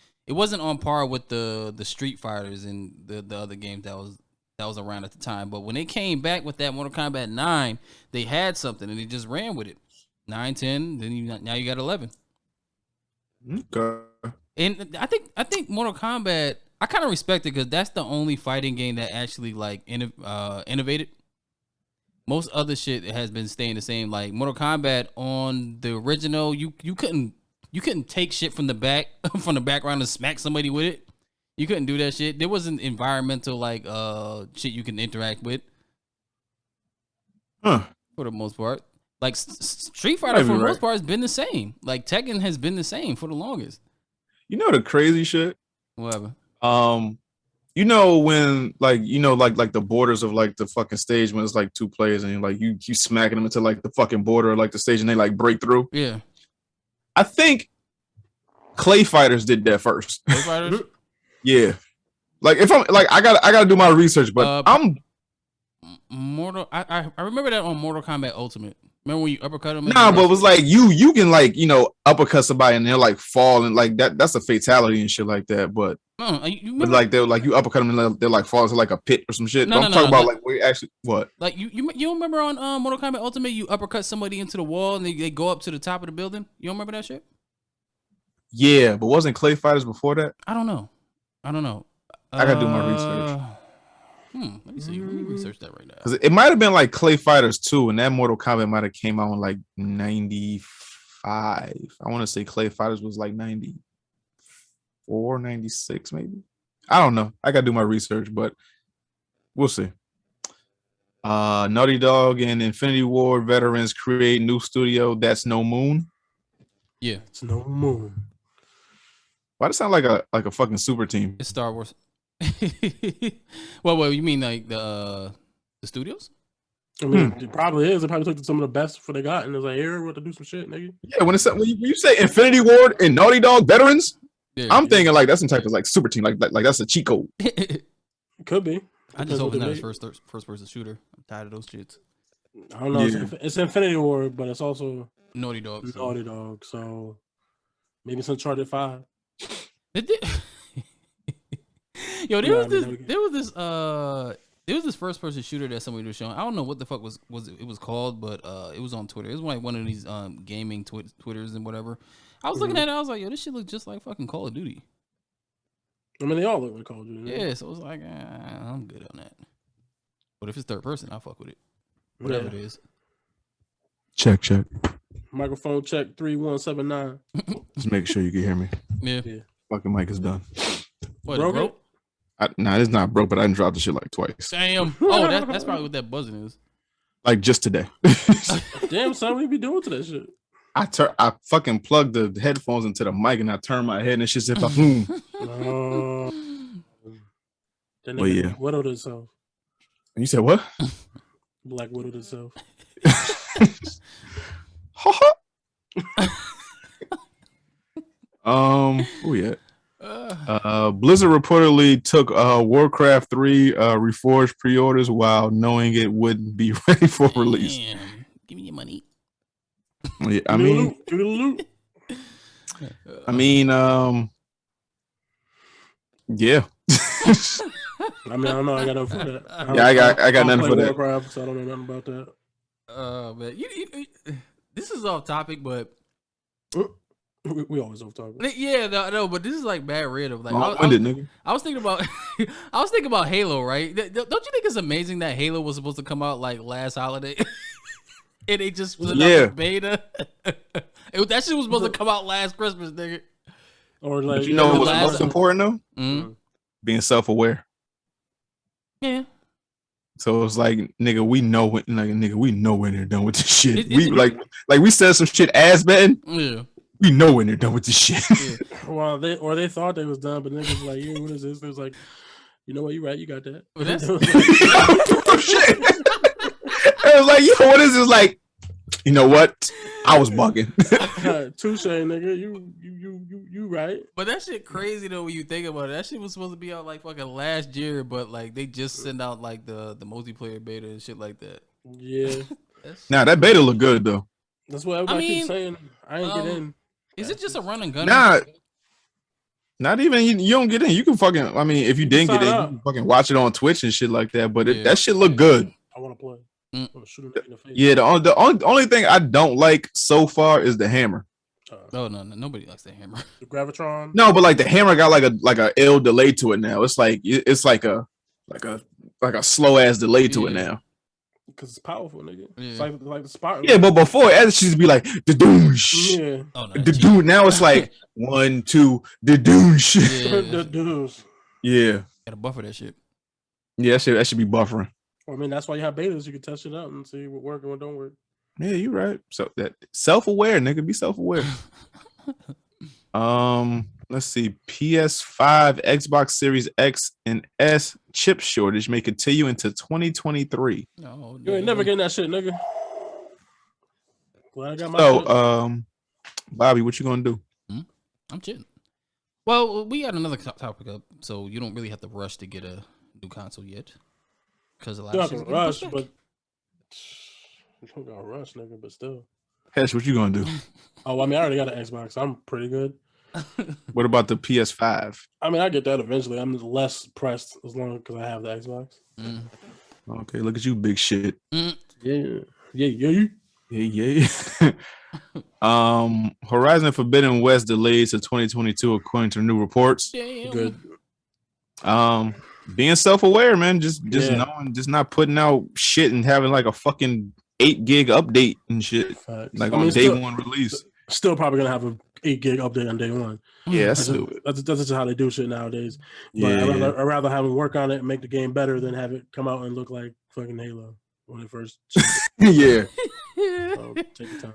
on par with the Street Fighters and the other games that was around at the time. But when they came back with that Mortal Kombat 9, they had something and they just ran with it. 9, 10, then now you got 11. Okay. And I think Mortal Kombat, I kind of respect it because that's the only fighting game that actually like innovated. Most other shit has been staying the same. Like Mortal Kombat on the original, you couldn't take shit from the background and smack somebody with it. You couldn't do that shit. There wasn't environmental like shit you can interact with. For the most part. Like Street Fighter for the most part has been the same. Like Tekken has been the same for the longest. You know the crazy shit? Whatever. When like the borders of like the fucking stage when it's like two players and like you smacking them into like the fucking border of like the stage and they like break through. Yeah. I think Clay Fighters did that first. Clay Fighters? Yeah. Like if I'm like I gotta do my research, but I remember that on Mortal Kombat Ultimate. Remember when you uppercut them? Nah, but it was like you can like uppercut somebody and they'll like fall and like that's a fatality and shit like that. But but like they're like you uppercut them and they're like fall into like a pit or some shit. I'm talking about like where actually what? Like you remember on Mortal Kombat Ultimate you uppercut somebody into the wall and they go up to the top of the building? You don't remember that shit? Yeah, but wasn't Clay Fighters before that? I don't know. I gotta do my research. Let me see. Let me research that right now. Because it might have been like Clay Fighters 2, and that Mortal Kombat might have came out in like 95. I want to say Clay Fighters was like 94, 96 maybe. I don't know. I gotta do my research, but we'll see. Naughty Dog and Infinity Ward veterans create new studio. That's No Moon. Yeah, it's No Moon. Why does it sound like a fucking super team? It's Star Wars. Well, you mean like the studios? I mean, it probably is. It probably took some of the best for they got, and it's like, here, what to do some shit, nigga. Yeah, when you say Infinity Ward and Naughty Dog veterans, I'm thinking like that's some type of like super team, like that's a cheat code. Could be. I just hope it's not a first person shooter. I'm tired of those shits. I don't know. Yeah. It's Infinity Ward, but it's also Naughty Dog. Naughty Dog. So Maybe it's Uncharted 5. Yo, there was this first person shooter that somebody was showing. I don't know what the fuck was called, but it was on Twitter. It was like one of these gaming Twitters and whatever. I was looking at it, I was like, yo, this shit looks just like fucking Call of Duty. I mean, they all look like Call of Duty. Yeah, so it was like, I'm good on that. But if it's third person, I'll fuck with it. Whatever it is. Check. Microphone check 3179. Just make sure you can hear me. Yeah. Fucking mic is done. What, broke? Nah, it's not broke, but I didn't drop the shit like twice. Damn. Oh, that's probably what that buzzing is. Like just today. Damn, son, what you be doing to that shit? I fucking plugged the headphones into the mic and I turned my head and it's just like, Well, yeah. Widowed itself. And you said what? Black widowed itself. Oh yeah. Blizzard reportedly took Warcraft 3 Reforged pre-orders while knowing it wouldn't be ready for release. Damn. Give me your money. Yeah, I mean, yeah. I don't know. I got nothing for that. I got nothing for that. Warcraft, so I don't know nothing about that. Man, this is off topic, but we always off topic. Yeah, no, but this is like bad random. Like, I was thinking about, Halo, right? Don't you think it's amazing that Halo was supposed to come out like last holiday, and they just put out beta? That shit was supposed to come out last Christmas, nigga. Or like, but you know what's most important though? Mm-hmm. Being self-aware. Yeah. So it's like, nigga, we know when they're done with this shit. We said some shit ass betting. Yeah. We know when they're done with this shit. Yeah. Well, they thought they was done, but niggas like, yeah, what is this? It was like, you know what, you right, you got that. Well, that's shit. It was like, yo, what is this? Like, you know what? I was bugging. Touche, nigga. You right. But that shit crazy though when you think about it. That shit was supposed to be out like fucking last year, but like they just send out like the multiplayer beta and shit like that. Yeah. Nah, that beta look good though. That's what everybody keeps saying. I ain't get in. Is it just a run and gun? Nah. Not even you don't get in. You can fucking. I mean, if you didn't get in, you can fucking watch it on Twitch and shit like that. But that shit look good. I want to play. Shoot him in the face. Yeah, the only thing I don't like so far is the hammer. No, nobody likes the hammer. The Gravitron. No, but like the hammer got like a L delay to it now. It's like a slow ass delay to it now. Because it's powerful, nigga. Yeah. It's like the spot. Yeah, but before it used to be like the douche. Yeah. Oh, no, the dude. Now it's like 1, 2, the douche. Yeah. The douche. Yeah. Gotta buffer that shit. Yeah, that should be buffering. I mean, that's why you have betas. You can test it out and see what works and what don't work. Yeah, you're right. So that self-aware, nigga, be self-aware. Let's see. PS5, Xbox Series X, and S chip shortage may continue into 2023. No, you ain't never getting that shit, nigga. Glad I got my shit. Bobby, what you gonna do? I'm chilling. Well, we got another topic up, so you don't really have to rush to get a new console yet. Because a lot of shit rush, but you don't gotta rush, nigga. But still, Hesh, what you gonna do? Oh, I mean, I already got an Xbox. I'm pretty good. What about the PS5? I mean, I get that eventually. I'm less pressed as long because I have the Xbox. Okay, look at you, big shit. Yeah. Horizon Forbidden West delayed to 2022 according to new reports. Damn. Good. Being self-aware, man, just knowing, just not putting out shit and having like a fucking 8 gig update and shit. Facts. Like on day one release. Still probably gonna have an 8 gig update on day one. Yeah, that's stupid. That's just how they do shit nowadays. Yeah, I'd rather have them work on it and make the game better than have it come out and look like fucking Halo when it first. Yeah. So, take your time.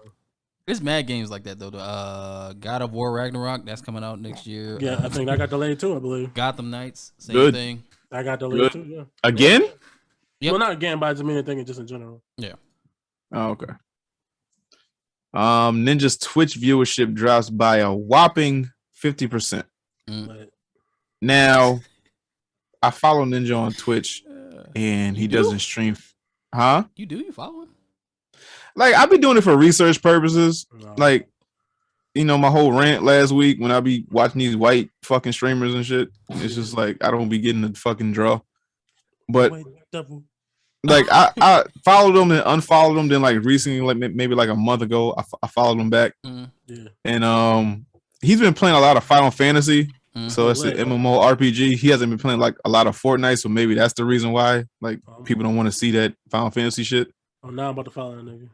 There's mad games like that though. The God of War Ragnarok that's coming out next year. Yeah, I think that got delayed too. I believe Gotham Knights, same Good. thing. I got delayed too. Yeah. Again? Yep. Well, not again, but I just mean I think just in general. Yeah. Oh, okay. Ninja's Twitch viewership drops by a whopping 50%. Now, I follow Ninja on Twitch, and he doesn't stream. Huh? You follow him? Like, I've been doing it for research purposes. No. Like, my whole rant last week when I be watching these white fucking streamers and shit. It's just like I don't be getting the fucking draw. But like I followed them and unfollowed them. Then like recently, like maybe like a month ago, I followed him back. Yeah. And he's been playing a lot of Final Fantasy. So it's an MMORPG. He hasn't been playing like a lot of Fortnite, so maybe that's the reason why like people don't want to see that Final Fantasy shit. Oh, now I'm about to follow that nigga.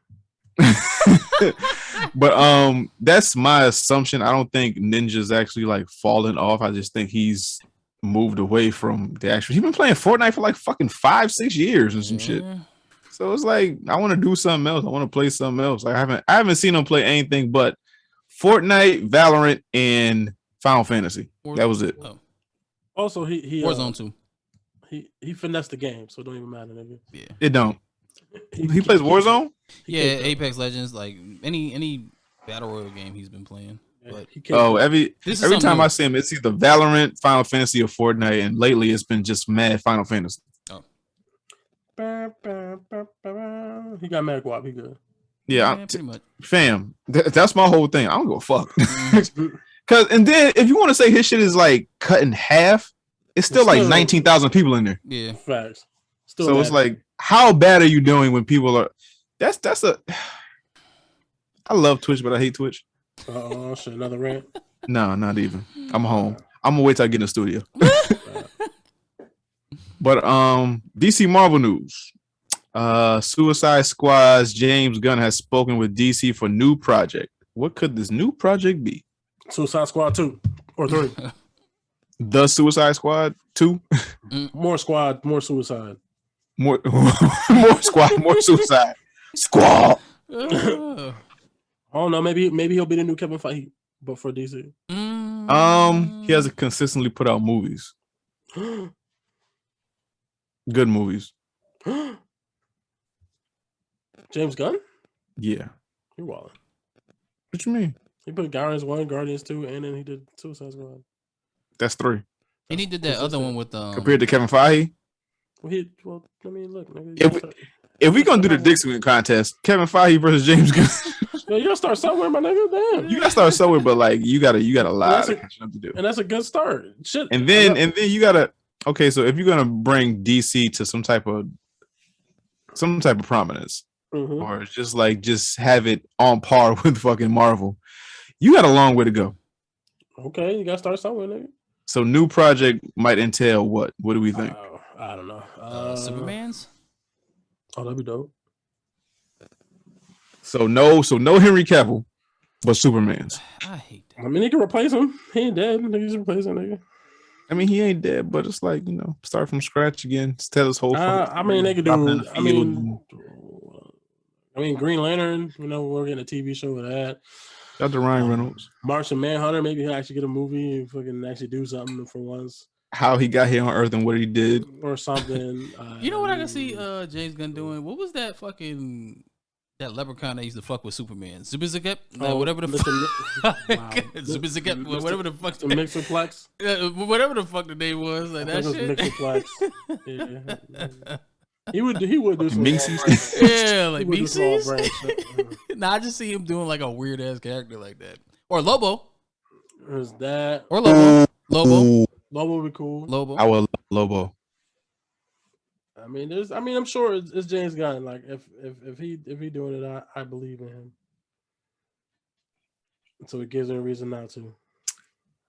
But that's my assumption. I don't think Ninja's actually like fallen off. I just think he's moved away from the actual. He's been playing Fortnite for like fucking 5-6 years and some shit. So it's like I want to do something else. I want to play something else. Like I haven't seen him play anything but Fortnite, Valorant, and Final Fantasy. That was it. Also, he Warzone 2. He finessed the game, so it don't even matter, nigga. Yeah, it don't. He plays Warzone. Yeah, Apex Legends, like any battle royale game he's been playing. But every time I see him, it's either Valorant, Final Fantasy, or Fortnite, and lately it's been just mad Final Fantasy. Oh. He got mad guap. He good. Yeah, pretty much. Fam, that's my whole thing. I don't give a fuck. And then if you want to say his shit is like cut in half, it's still like 19,000 people in there. Yeah, facts. So it's like, how bad are you doing when people are? That's a. I love Twitch, but I hate Twitch. Oh shit! Another rant. No, not even. I'm home. I'm gonna wait till I get in the studio. But DC Marvel news. Suicide Squad's James Gunn has spoken with DC for new project. What could this new project be? Suicide Squad 2 or 3. The Suicide Squad 2. More squad, more suicide. More squad, more suicide. Squad. Oh no, maybe he'll be the new Kevin Feige, but for DC. He hasn't consistently put out movies. Good movies. James Gunn? Yeah. You're wild. What you mean? He put Guardians 1, Guardians 2, and then he did Suicide Squad. That's 3. And he did that other one with compared to Kevin Feige. Well, I mean, look, nigga, if we gonna do the Dixon contest, Kevin Feige versus James Gunn. Yo, you gotta start somewhere, my nigga. Damn. You gotta start somewhere, but like you got a lot of catching up to do. And that's a good start. Shit. And then you gotta so if you're gonna bring DC to some type of prominence, or just have it on par with fucking Marvel, you got a long way to go. Okay, you gotta start somewhere, nigga. So new project might entail what? What do we think? I don't know. Superman's? Oh, that'd be dope. So no Henry Cavill, but Superman's. I hate that. I mean, they can replace him. He ain't dead. Niggas replace him, nigga. I mean, he ain't dead, but it's like, start from scratch again. Tell his whole. I mean, they could do. I mean, Green Lantern. We're getting a TV show with that. Shout to Ryan Reynolds. Martian Manhunter. Maybe he'll actually get a movie and fucking actually do something for once. How he got here on Earth and what he did, or something. You know what I can see James Gunn doing? What was that fucking leprechaun that used to fuck with Superman? Zubizakep? Whatever the fuck. Zubizakep, whatever the fuck. The Mixerplex? Whatever the fuck the name was. Like that shit. Mixerplex. Yeah. He would do some Macy's. Yeah, like Macy's. Nah, I just see him doing like a weird ass character like that. Or Lobo. There's that. Or Lobo. Lobo would be cool. Lobo. I will Lobo. I mean, I'm sure it's James Gunn. Like if he doing it, I believe in him. So it gives him a reason not to.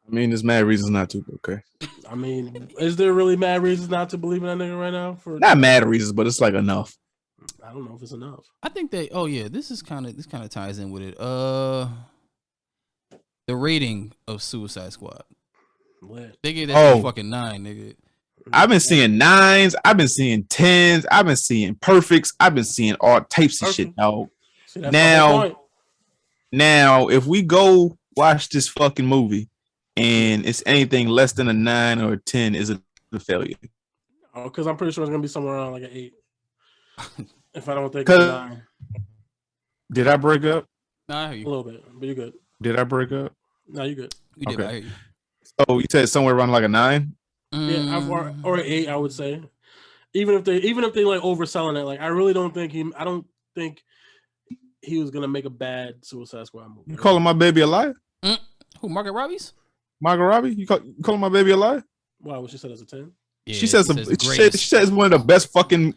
I mean, there's mad reasons not to. Okay. I mean, is there really mad reasons not to believe in that nigga right now? Not mad reasons, but it's like enough. I don't know if it's enough. I think they. Oh yeah, this kind of ties in with it. The rating of Suicide Squad. Lit. They gave that fucking 9, nigga. I've been seeing 9s. I've been seeing 10s. I've been seeing perfects. I've been seeing all types of shit, dog. See, now, if we go watch this fucking movie and it's anything less than a 9 or a 10, is it a failure? Oh, because I'm pretty sure it's gonna be somewhere around like an 8. If I don't think it's 9. Did I break up? Nah, I hear you. A little bit, but you're good. Did I break up? No, you're good. You did, I hear you. So you said somewhere around like a 9? Yeah, or an 8, I would say. Even if they like overselling it, like I really don't think he was gonna make a bad Suicide Squad movie. You calling my baby a liar? Who? Margot Robbie's? Margot Robbie? You calling my baby a liar? Why? What she said as a 10? Yeah, she says it's one of the best fucking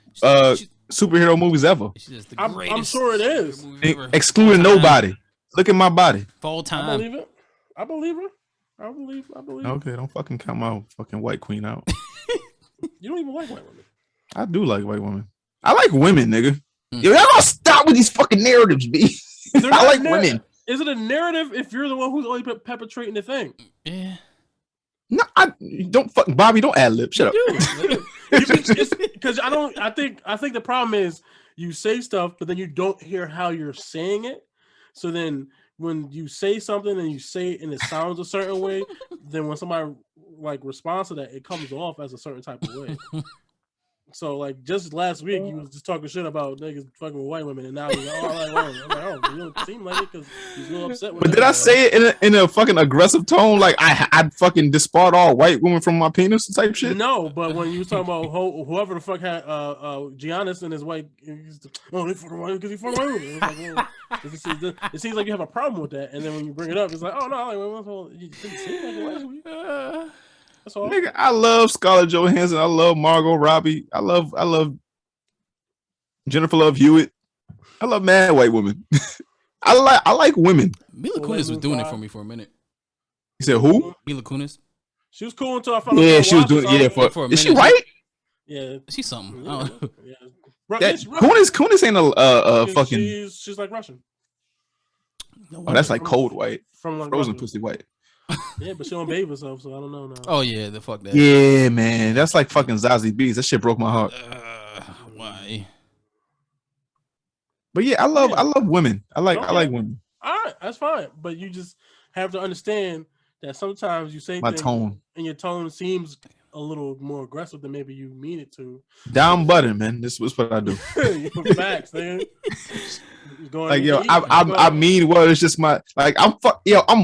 superhero movies ever. I'm sure it is. Excluding nobody. Look at my body. Full time. I believe it. I believe her. I believe. Okay, don't fucking count my fucking white queen out. You don't even like white women. I do like white women. I like women, nigga. Yo, y'all gotta stop with these fucking narratives, B. I like women. Is it a narrative if you're the one who's only perpetrating the thing? Yeah. No, don't fucking Bobby. Don't ad lib. Shut up. Because I think the problem is you say stuff, but then you don't hear how you're saying it. So then when you say something and you say it and it sounds a certain way, then when somebody like responds to that, it comes off as a certain type of way. So like just last week, you was just talking shit about niggas fucking with white women, and now you're all like, oh, I'm like, oh, you don't seem like it because he's a little upset with. But did I say it in a fucking aggressive tone? Like I fucking disbarred all white women from my penis type shit? No, but when you was talking about whoever the fuck had Giannis and his white, they fucking white because he fucking white women. Like, well, it seems like you have a problem with that, and then when you bring it up, it's like, oh no, like, it didn't seem like it was. That's all. Nigga, I love Scarlett Johansson. I love Margot Robbie. I love Jennifer Love Hewitt. I love mad white women. I like women. Mila Kunis was doing it for me for a minute. You said who? Mila Kunis. She was cool until I found out. Yeah, she was doing. Yeah, for a minute. Is she white? Yeah, she's something. Yeah. Kunis ain't a fucking. She's like Russian. Oh, that's like cold white. From like frozen Russian. pussy white. Yeah, but she don't bathe herself, so I don't know now. Oh yeah, the fuck that. Yeah, man, that's like fucking Zazie Beetz. That shit broke my heart. Why? But yeah, I love women. I like women. All right, that's fine. But you just have to understand that sometimes you say My things tone. and your tone seems a little more aggressive than maybe you mean it to. Down button, man. This was what I do. Facts, man. Like yo, I mean, well, it's just my like I'm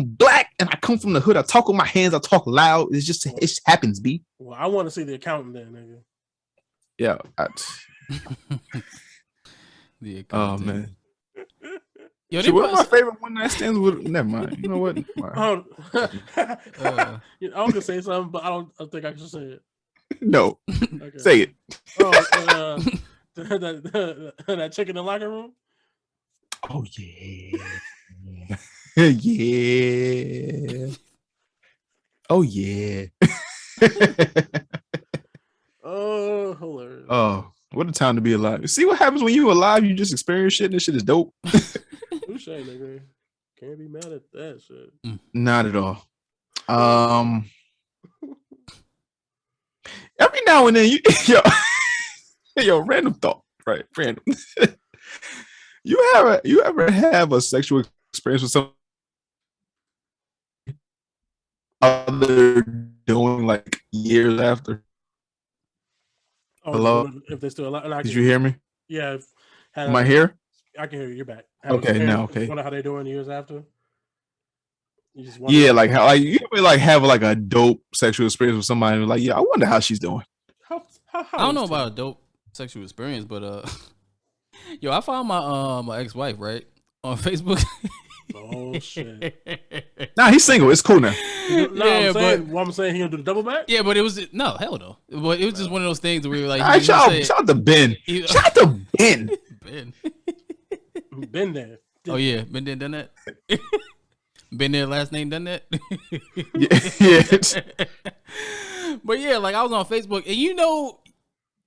black and I come from the hood. I talk with my hands. I talk loud. It just happens, B. Well, I want to see the accountant then, nigga. Yeah. The accountant. Oh man. Yo, so what are my favorite one night stands with? Never mind. You know what? I was gonna say something, but I don't think I should say it. No. Okay. Say it. Oh, that chick in the locker room. Oh yeah. Yeah. Oh yeah. Oh, hilarious. Oh, what a time to be alive. See what happens when you alive, you just experience shit and this shit is dope. Touche, nigga. Can't be mad at that shit. Not at all. Every now and then yo, random thought, right? Random. You ever have a sexual experience with someone other doing like years after? Oh, hello? If they're still alive. Did you hear me? Yeah. Am I here? I can hear you. You're back. Okay, now okay. Wonder how they doing years after? Yeah, like how like you ever like have like a dope sexual experience with somebody and like, yeah, I wonder how she's doing. How I don't know about a dope sexual experience, but yo, I found my ex-wife right on Facebook. Oh shit! Nah, he's single. It's cool now. No, I'm saying he gonna do the double back. Yeah, but it was no hell no. But it was just one of those things where we were like, right, shout out to Ben. Shout out to Ben. Ben. Been there. Oh yeah, been there, done that. Been there, last name done that. Yeah. But yeah, like I was on Facebook, and you know,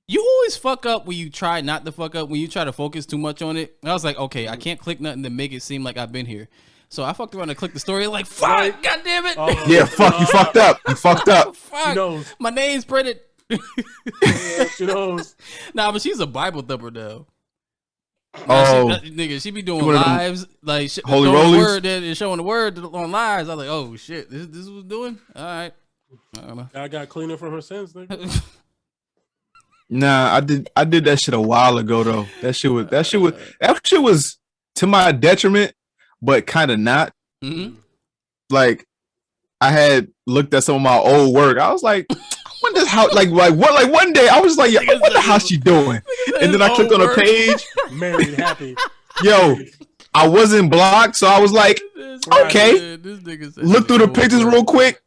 you always fuck up when you try not to fuck up, when you try to focus too much on it. And I was like, okay, I can't click nothing to make it seem like I've been here. So I fucked around and clicked the story, like, fuck, god damn it. Oh, yeah, fuck, you fucked up. You fucked up. Fuck. She knows. My name's printed. Yeah, she knows. Nah, but she's a Bible thumper though. Oh, she be doing lives like holy rollies, word and showing the word on lives. I was like, oh shit, this is what doing. All right, I don't know. I got cleaner from her sins, nigga. Nah, I did that shit a while ago though. That shit was to my detriment, but kind of not. Mm-hmm. Like I had looked at some of my old work. I was like, I wonder how one day I was like, I wonder how she doing. And then I clicked on a page. Married, happy. Yo, I wasn't blocked, so I was like, okay. Look through the pictures real quick.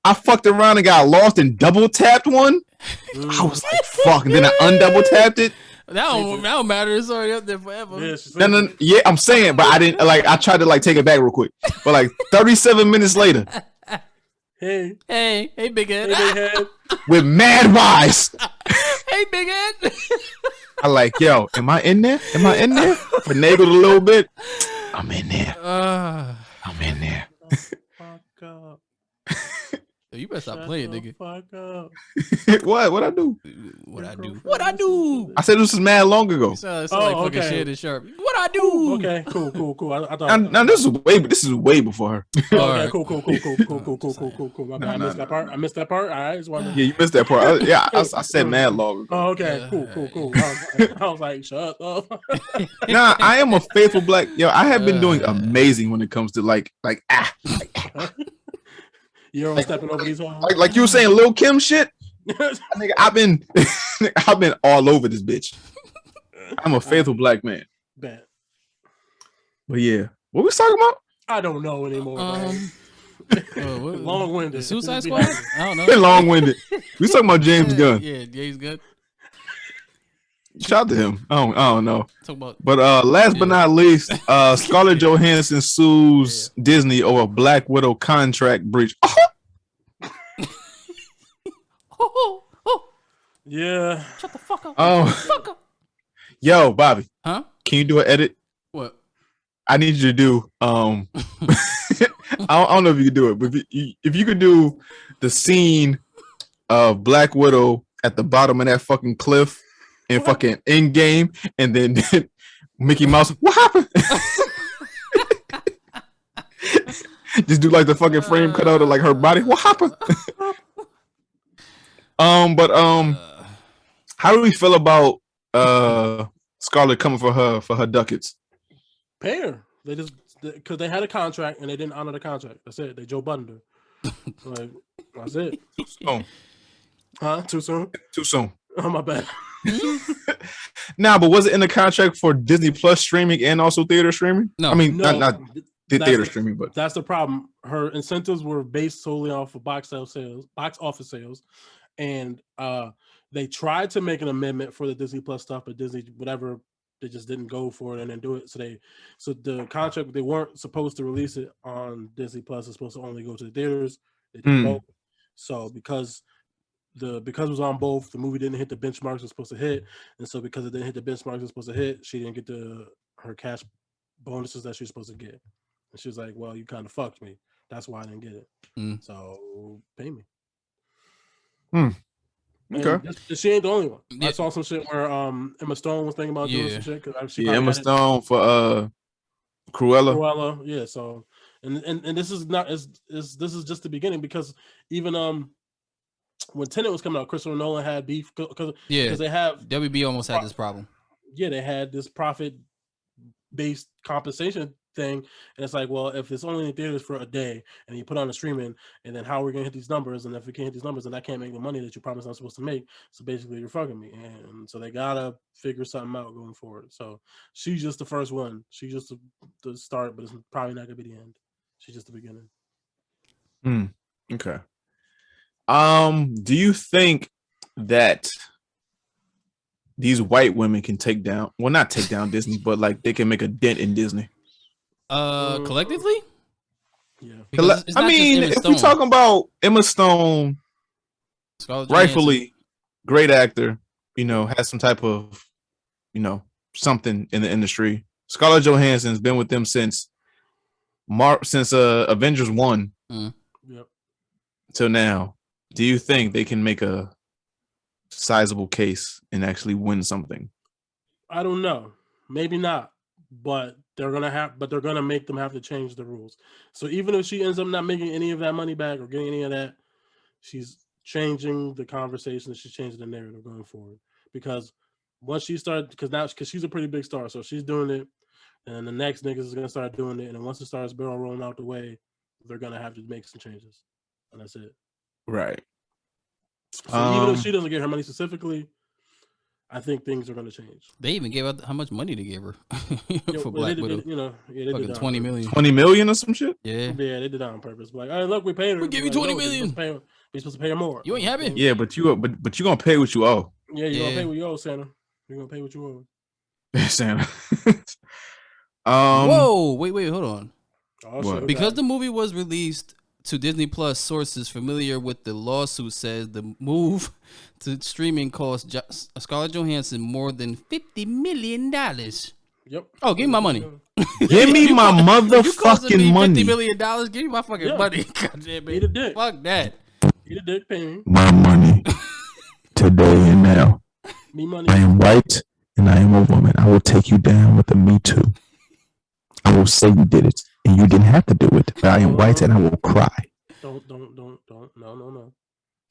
I fucked around and got lost and double tapped one. I was like, fuck. And then I undouble tapped it. That don't matter. It's already up there forever. Yeah, I'm saying, but I didn't like. I tried to like take it back real quick, but like 37 minutes later. Hey, big head. Hey, big head. With mad wise. Hey, big head. I like, yo, am I in there? Finagled a little bit. I'm in there. I'm in there. Fuck up. You better stop playing, nigga. Fuck up. What I do? What I do? I said this was mad long ago. It's like fucking shit and sharp. What I do? Okay, cool. I thought now this is way before her. Okay, cool. I missed that part. All right, yeah, you missed that part. I said mad long ago. Oh, okay, cool. I was like, shut up. Nah, I am a faithful black. Yo, I have been doing amazing when it comes to like. You're like, stepping over these holes. Like you were saying, Lil Kim shit. Nigga, I've been all over this bitch. I'm a faithful black man. Bad. But yeah, what we talking about? I don't know anymore. Long-winded. Suicide Squad? I don't know. Been long-winded. We talking about James Gunn. Yeah, James Gunn. Shout out to him. I don't know. But last but not least, Scarlett Johansson sues Disney over Black Widow contract breach. Yeah. Shut the fuck up. Yo, Bobby. Huh? Can you do an edit? What? I need you to do. I don't know if you can do it, but if you could do the scene of Black Widow at the bottom of that fucking cliff in fucking Endgame, and then Mickey Mouse. What happened? Just do like the fucking frame cut out of like her body. What happened? How do we feel about Scarlett coming for her ducats? Pay her. They just because they had a contract and they didn't honor the contract. That's it. They Joe Budden her. Like that's it. Too soon. Huh? Too soon? Too soon. Oh my bad. Nah, but was it in the contract for Disney Plus streaming and also theater streaming? No, I mean not theater streaming, but that's the problem. Her incentives were based solely off of box office sales, and they tried to make an amendment for the Disney Plus stuff, but Disney they just didn't go for it and then do it. So the contract, they weren't supposed to release it on Disney Plus. It's supposed to only go to the theaters. They did both. So because it was on both, the movie didn't hit the benchmarks it was supposed to hit, and so because it didn't hit the benchmarks it was supposed to hit, she didn't get her cash bonuses that she was supposed to get. And she was like, "Well, you kind of fucked me. That's why I didn't get it. So pay me." Okay. She ain't the only one. I saw some shit where Emma Stone was thinking about doing some shit because Emma Stone for Cruella. Cruella, yeah. So and this is not this is just the beginning, because even when Tenet was coming out, Christopher Nolan had beef because they have WB almost had this problem. Yeah, they had this profit based compensation thing, and it's like, well, if it's only in theaters for a day and you put on a streaming, and then how are we gonna hit these numbers? And if we can't hit these numbers, then I can't make the money that you promised I'm supposed to make. So basically, you're fucking me. And so they gotta figure something out going forward. So she's just the first one. She's just the start, but it's probably not gonna be the end. She's just the beginning. Okay. Do you think that these white women can not take down Disney, but like they can make a dent in Disney? Collectively? Yeah. I mean, if we're talking about Emma Stone, rightfully great actor, has some type of, something in the industry. Scarlett Johansson's been with them since Avengers 1 till now. Do you think they can make a sizable case and actually win something? I don't know. Maybe not, but they're gonna make them have to change the rules. So even if she ends up not making any of that money back or getting any of that, she's changing the conversation. She's changing the narrative going forward. Because once she started, because she's a pretty big star, so she's doing it, and the next niggas is gonna start doing it, and then once it starts barrel rolling out the way, they're gonna have to make some changes, and that's it. Right. So even if she doesn't get her money specifically, I think things are going to change. They even gave out how much money they gave her for Black Widow. They did 20 million. 20 million or some shit? Yeah, they did that on purpose. Like, hey, look, we paid her. We give you 20 million. We're supposed to pay her more. You ain't happy? Yeah, but you gonna pay what you owe. Yeah, you're gonna pay what you owe, Santa. You're gonna pay what you owe. Santa. Whoa, wait, hold on. Oh, because the movie was released to Disney Plus, sources familiar with the lawsuit says the move to streaming cost Scarlett Johansson more than $50 million. Yep. Oh, give me my money. Give me my motherfucking money. $50 million. Give me my fucking money. God damn it. Eat a dick. Fuck that. Eat a dick, pay me. My money. Today and now. Me money. I am white and I am a woman. I will take you down with a Me Too. I will say you did it and you didn't have to do it. But I am white and I will cry. Don't. No.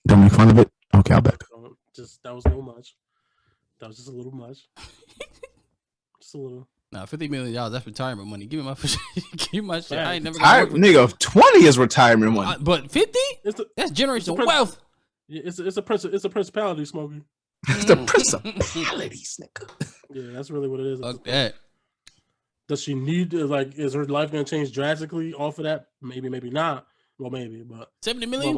Don't make fun of it. Okay, I'll back up. That was a little much. That was just a little much. Just a little. Nah, $50 million. That's retirement money. Give me my shit. I ain't never. Nigga, 20 is retirement money. But 50? That's generational wealth. It's a principality, Smokey. It's the principalities, nigga. Yeah, that's really what it is. Fuck that. Does she need to, is her life going to change drastically off of that? Maybe not. Well, maybe, but 70 million.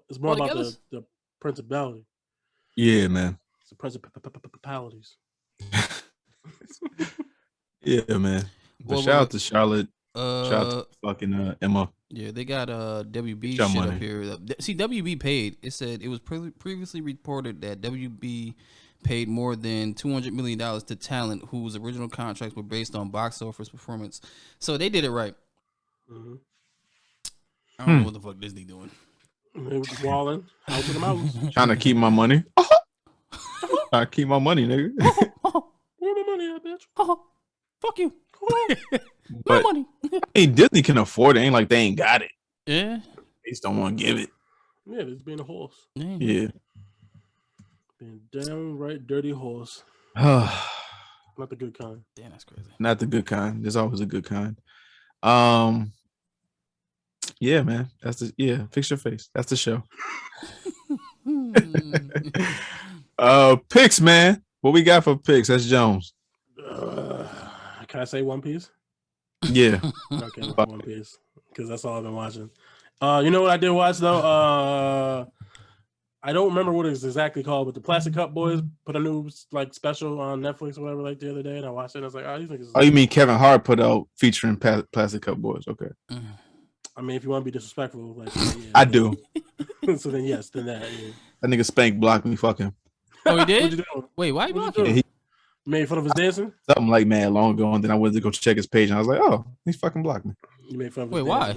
It's more about the principality. Yeah, man. It's the principalities. Yeah, man. But shout out to Charlotte. Shout out to fucking Emma. Yeah, they got WB shit up here. See, WB paid. It said it was previously reported that WB paid more than $200 million to talent whose original contracts were based on box office performance. So they did it right. Mm-hmm. I don't know what the fuck Disney doing. They were walling out to the mouse. Trying to keep my money. Trying to keep my money, nigga. Where my money at, bitch? Fuck you. But, money. Hey, Disney can afford it. Ain't like they ain't got it. Yeah. They just don't want to give it. Yeah, it's being a horse. Yeah. Being downright dirty horse. Not the good kind. Damn, that's crazy. Not the good kind. There's always a good kind. Yeah, man. Fix your face. That's the show. Picks, man. What we got for picks? That's Jones. Can I say One Piece? Yeah. Okay, One Piece. Because that's all I've been watching. You know what I did watch though? I don't remember what it's exactly called, but the Plastic Cup Boys put a new special on Netflix or whatever the other day, and I watched it. And I was like, these niggas. Oh, you mean Kevin Hart put out featuring Plastic Cup Boys? Okay. I mean, if you want to be disrespectful, I do. So then yes, then that. Yeah. That nigga Spank blocked me. Fuck him. Oh, he did? What'd you do? Wait, why you blocking? He made fun of his dancing. Something like mad long ago, and then I went to go check his page, and I was like, oh, he's fucking blocked me. You made fun of. Wait, why?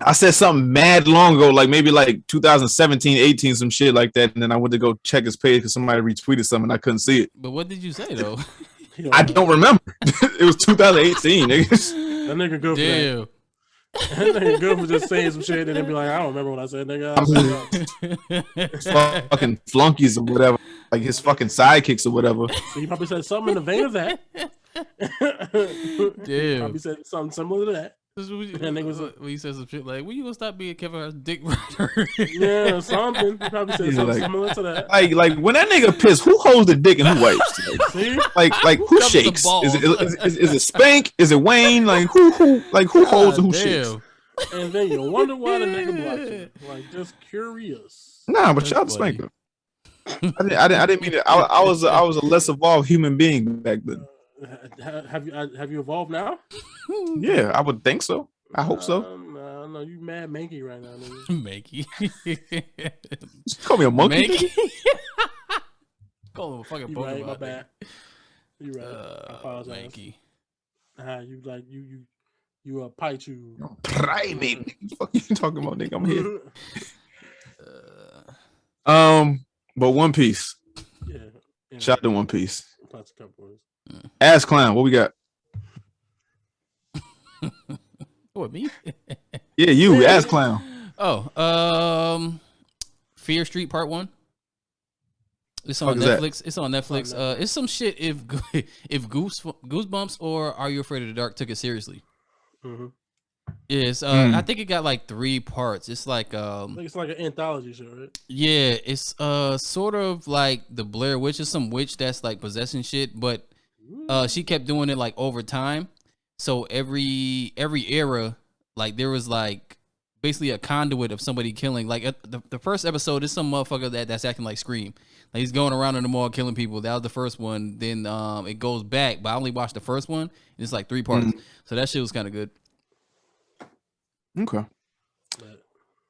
I said something mad long ago, like maybe 2017, 18, some shit like that. And then I went to go check his page because somebody retweeted something and I couldn't see it. But what did you say, though? I don't remember. It was 2018, nigga. That nigga good for Damn. that nigga good for just saying some shit and then be like, I don't remember what I said, nigga. Fucking flunkies or whatever. Like his fucking sidekicks or whatever. So he probably said something in the vein of that. Damn. Probably said something similar to that. When he said some shit like, when you gonna stop being Kevin Hart's dick rider? Yeah, something. He probably said something similar to that. Like when that nigga pissed, who holds the dick and who wipes? See? Like who shakes? Is it Spank? Is it Wayne? Who holds and who shakes? And then you wonder why the nigga blocked you. Just curious. Nah, but shout out to Spank though. I didn't mean it. I was a less evolved human being back then. Have you evolved now? Yeah, I would think so. I hope so. No, you mad manky right now, nigga. Manky. Just call me a monkey. Manky. Call him a fucking Pokemon. Right, my bad. You right. I apologize. Manky. You a Paichu. Private. What the fuck you talking about, nigga? I'm here. But One Piece. Yeah. Shout out to One Piece. Plastic Cup Boys. Ass Clown, what we got? What, me? Yeah, you, Ass Clown. Oh, Fear Street Part 1. It's on Netflix. It's on Netflix. It's some shit if Goosebumps or Are You Afraid of the Dark took it seriously. Mm-hmm. Yes, I think it got like 3 parts. It's like it's like an anthology show, right? Yeah, it's sort of like the Blair Witch. Is some witch that's like possessing shit, but she kept doing it like over time. So every era, like there was like basically a conduit of somebody killing. Like the first episode is some motherfucker that's acting like Scream. Like he's going around in the mall killing people. That was the first one. Then it goes back, but I only watched the first one. And it's like 3 parts. So that shit was kind of good. Okay.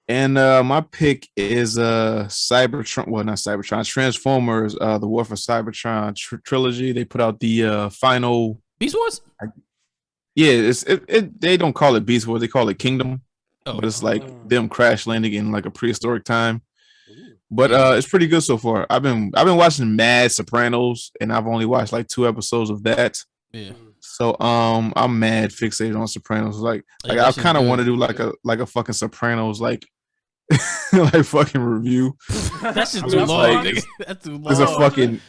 And my pick is Cybertron. Well, not Cybertron. Transformers. The War for Cybertron trilogy. They put out the final Beast Wars. Yeah, they don't call it Beast Wars. They call it Kingdom. But it's like them crash landing in like a prehistoric time. But it's pretty good so far. I've been watching Mad Sopranos, and I've only watched like 2 episodes of that. Yeah. So I'm mad fixated on Sopranos. Like I kind of want to do like a fucking Sopranos like like fucking review. That's just too long. Like, that's too long. It's a fucking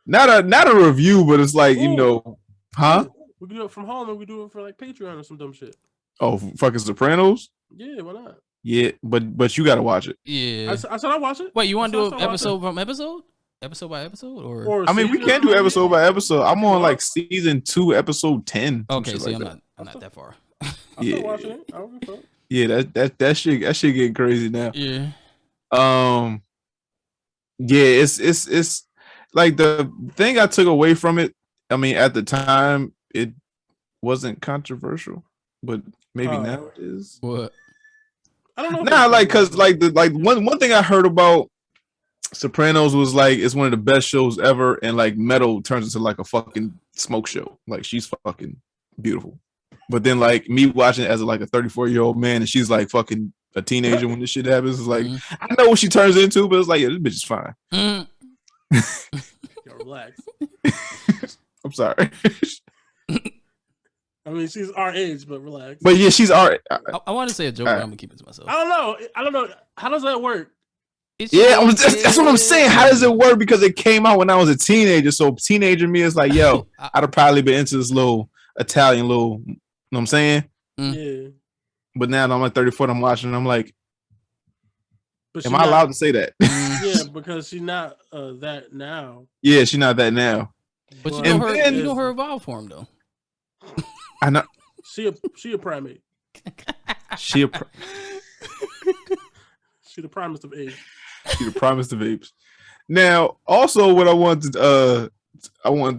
not a review, but it's like you know, huh? We can do it from home, and we do it for like Patreon or some dumb shit. Oh, fucking Sopranos? Yeah, why not? Yeah, but you gotta watch it. Yeah, I said I watch it. Wait, you want to do an episode from episode? Episode by episode, or I mean, we can do episode by episode. I'm on like season 2, episode 10. Okay, see, like I'm not that far. Yeah, watching it. I don't know. Yeah, that shit getting crazy now. Yeah. Yeah, it's like the thing I took away from it. I mean, at the time, it wasn't controversial, but maybe now it is. What? I don't know. Nah, like, cause like one thing I heard about Sopranos was like it's one of the best shows ever, and like Metal turns into like a fucking smoke show. Like she's fucking beautiful, but then like me watching it as like a 34-year-old man, and she's like fucking a teenager when this shit happens. It's like I know what she turns into, but it's like yeah, this bitch is fine. Yo, relax. I'm sorry. I mean, she's our age, but relax. But yeah, she's our. I want to say a joke, but I'm gonna keep it to myself. I don't know. How does that work? That's what I'm saying. How does it work? Because it came out when I was a teenager. So teenager me is like, yo, I'd have probably been into this little Italian little, you know what I'm saying? Yeah. But now that I'm like 34, I'm watching, and I'm like, am I allowed to say that? Yeah, because she's not that now. Yeah, she's not that now. But you know her evolve form though. I know. She a primate. She the primest of apes. She the primest of apes. Now, also, what I wanted to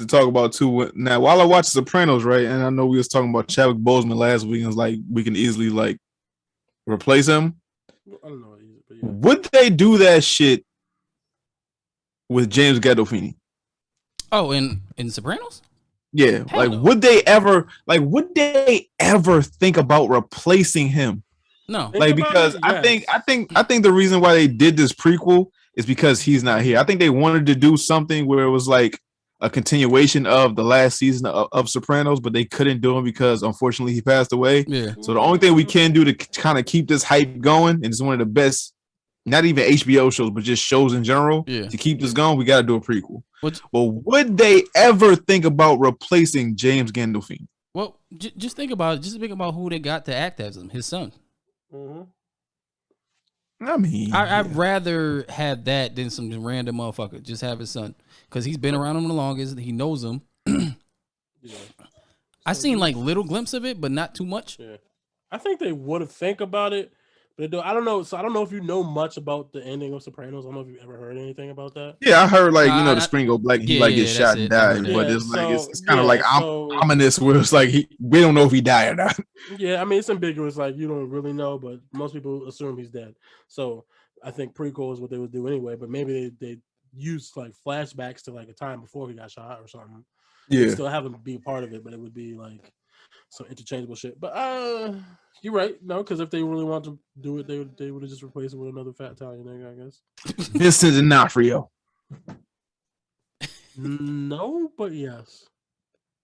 talk about too. Now, while I watch Sopranos, right, and I know we was talking about Chadwick Boseman last week, and it's like we can easily like replace him. I don't know. But yeah. Would they do that shit with James Gandolfini? Oh, in Sopranos? Yeah, Hell like no. would they ever think about replacing him? No, Like because I think the reason why they did this prequel is because he's not here. I think they wanted to do something where it was like a continuation of the last season of Sopranos, but they couldn't do it because unfortunately he passed away. Yeah. So the only thing we can do to kind of keep this hype going, and it's one of the best, not even HBO shows, but just shows in general, to keep this going, we got to do a prequel. Well, would they ever think about replacing James Gandolfini? Well, just think about it. Just think about who they got to act as him. His son. Mm-hmm. I mean, I'd rather have that than some random motherfucker. Just have his son because he's been around him the longest. He knows him. I seen like little glimpse of it, but not too much. Yeah, I think they would think about it, but I don't know. So I don't know if you know much about the ending of Sopranos. I don't know if you've ever heard anything about that. Yeah, I heard like the screen go black. He gets shot and died, but it's like it's kind of like ominous. Where it's like we don't know if he died or not. Yeah, I mean it's ambiguous. Like you don't really know, but most people assume he's dead. So I think prequel is what they would do anyway. But maybe they use like flashbacks to like a time before he got shot or something. Yeah, they still have him be a part of it, but it would be like some interchangeable shit. But you're right. No, because if they really want to do it, they would have just replaced it with another fat Italian nigga, I guess. Vincent D'Onofrio. No, but yes.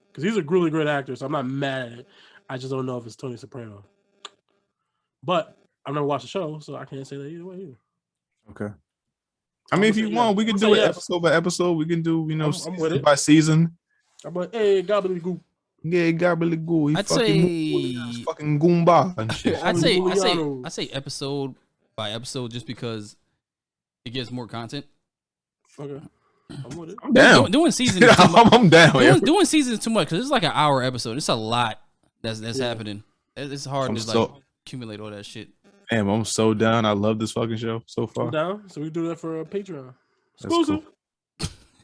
Because he's a really great actor, so I'm not mad at it. I just don't know if it's Tony Soprano. But I've never watched the show, so I can't say that either way either. Okay. I mean, if you want, we can do it episode by episode. We can do, I'm with season it. by season. I'm like, hey, gobbledygook. Yeah, gobbledygook. I'd say fucking Goomba and shit. I'd say episode by episode, just because it gives more content. Okay. I'm with it. I'm down. Doing seasons. I'm down. Doing seasons too much because it's like an hour episode. It's a lot that's happening. It's hard to accumulate all that shit. Damn, I'm so down. I love this fucking show so far. I'm down. So we do that for a Patreon. Cool.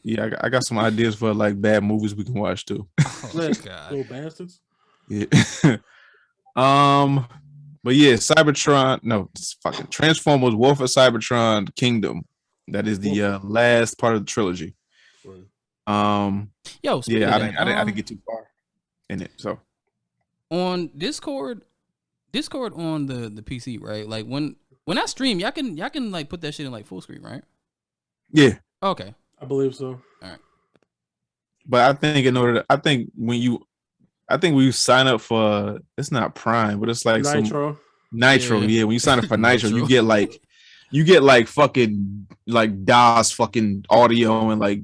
Yeah, I got some ideas for like bad movies we can watch too. Oh my god, little bastards. Yeah. But yeah, Cybertron. No, it's fucking Transformers: War for Cybertron Kingdom. That is the last part of the trilogy. I didn't get too far in it. So on Discord on the PC, right? Like when I stream, y'all can like put that shit in like full screen, right? Yeah. Okay. I believe so. All right. But I think when you sign up for, it's not Prime, but it's like Nitro. Yeah. When you sign up for Nitro, you get like fucking like DOS fucking audio and like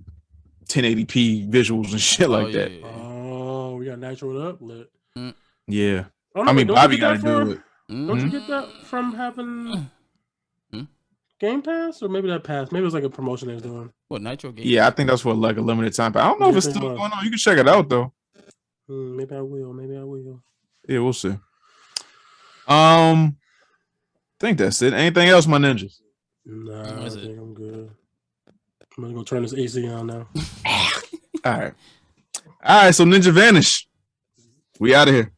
1080p visuals and shit like that. Yeah. Oh, we got Nitro up lit. Yeah. Oh, no, I mean, Bobby got to do it. Don't you get that from having Game Pass? Or maybe that pass? Maybe it was like a promotion they was doing. What, Nitro Game? Yeah, I think that's for like a limited time. But I don't know if it's still going on. You can check it out though. Maybe I will. Yeah, we'll see. I think that's it. Anything else, my ninjas? Nah, I think I'm good. I'm gonna go turn this AC on now. All right. So Ninja Vanish. We out of here.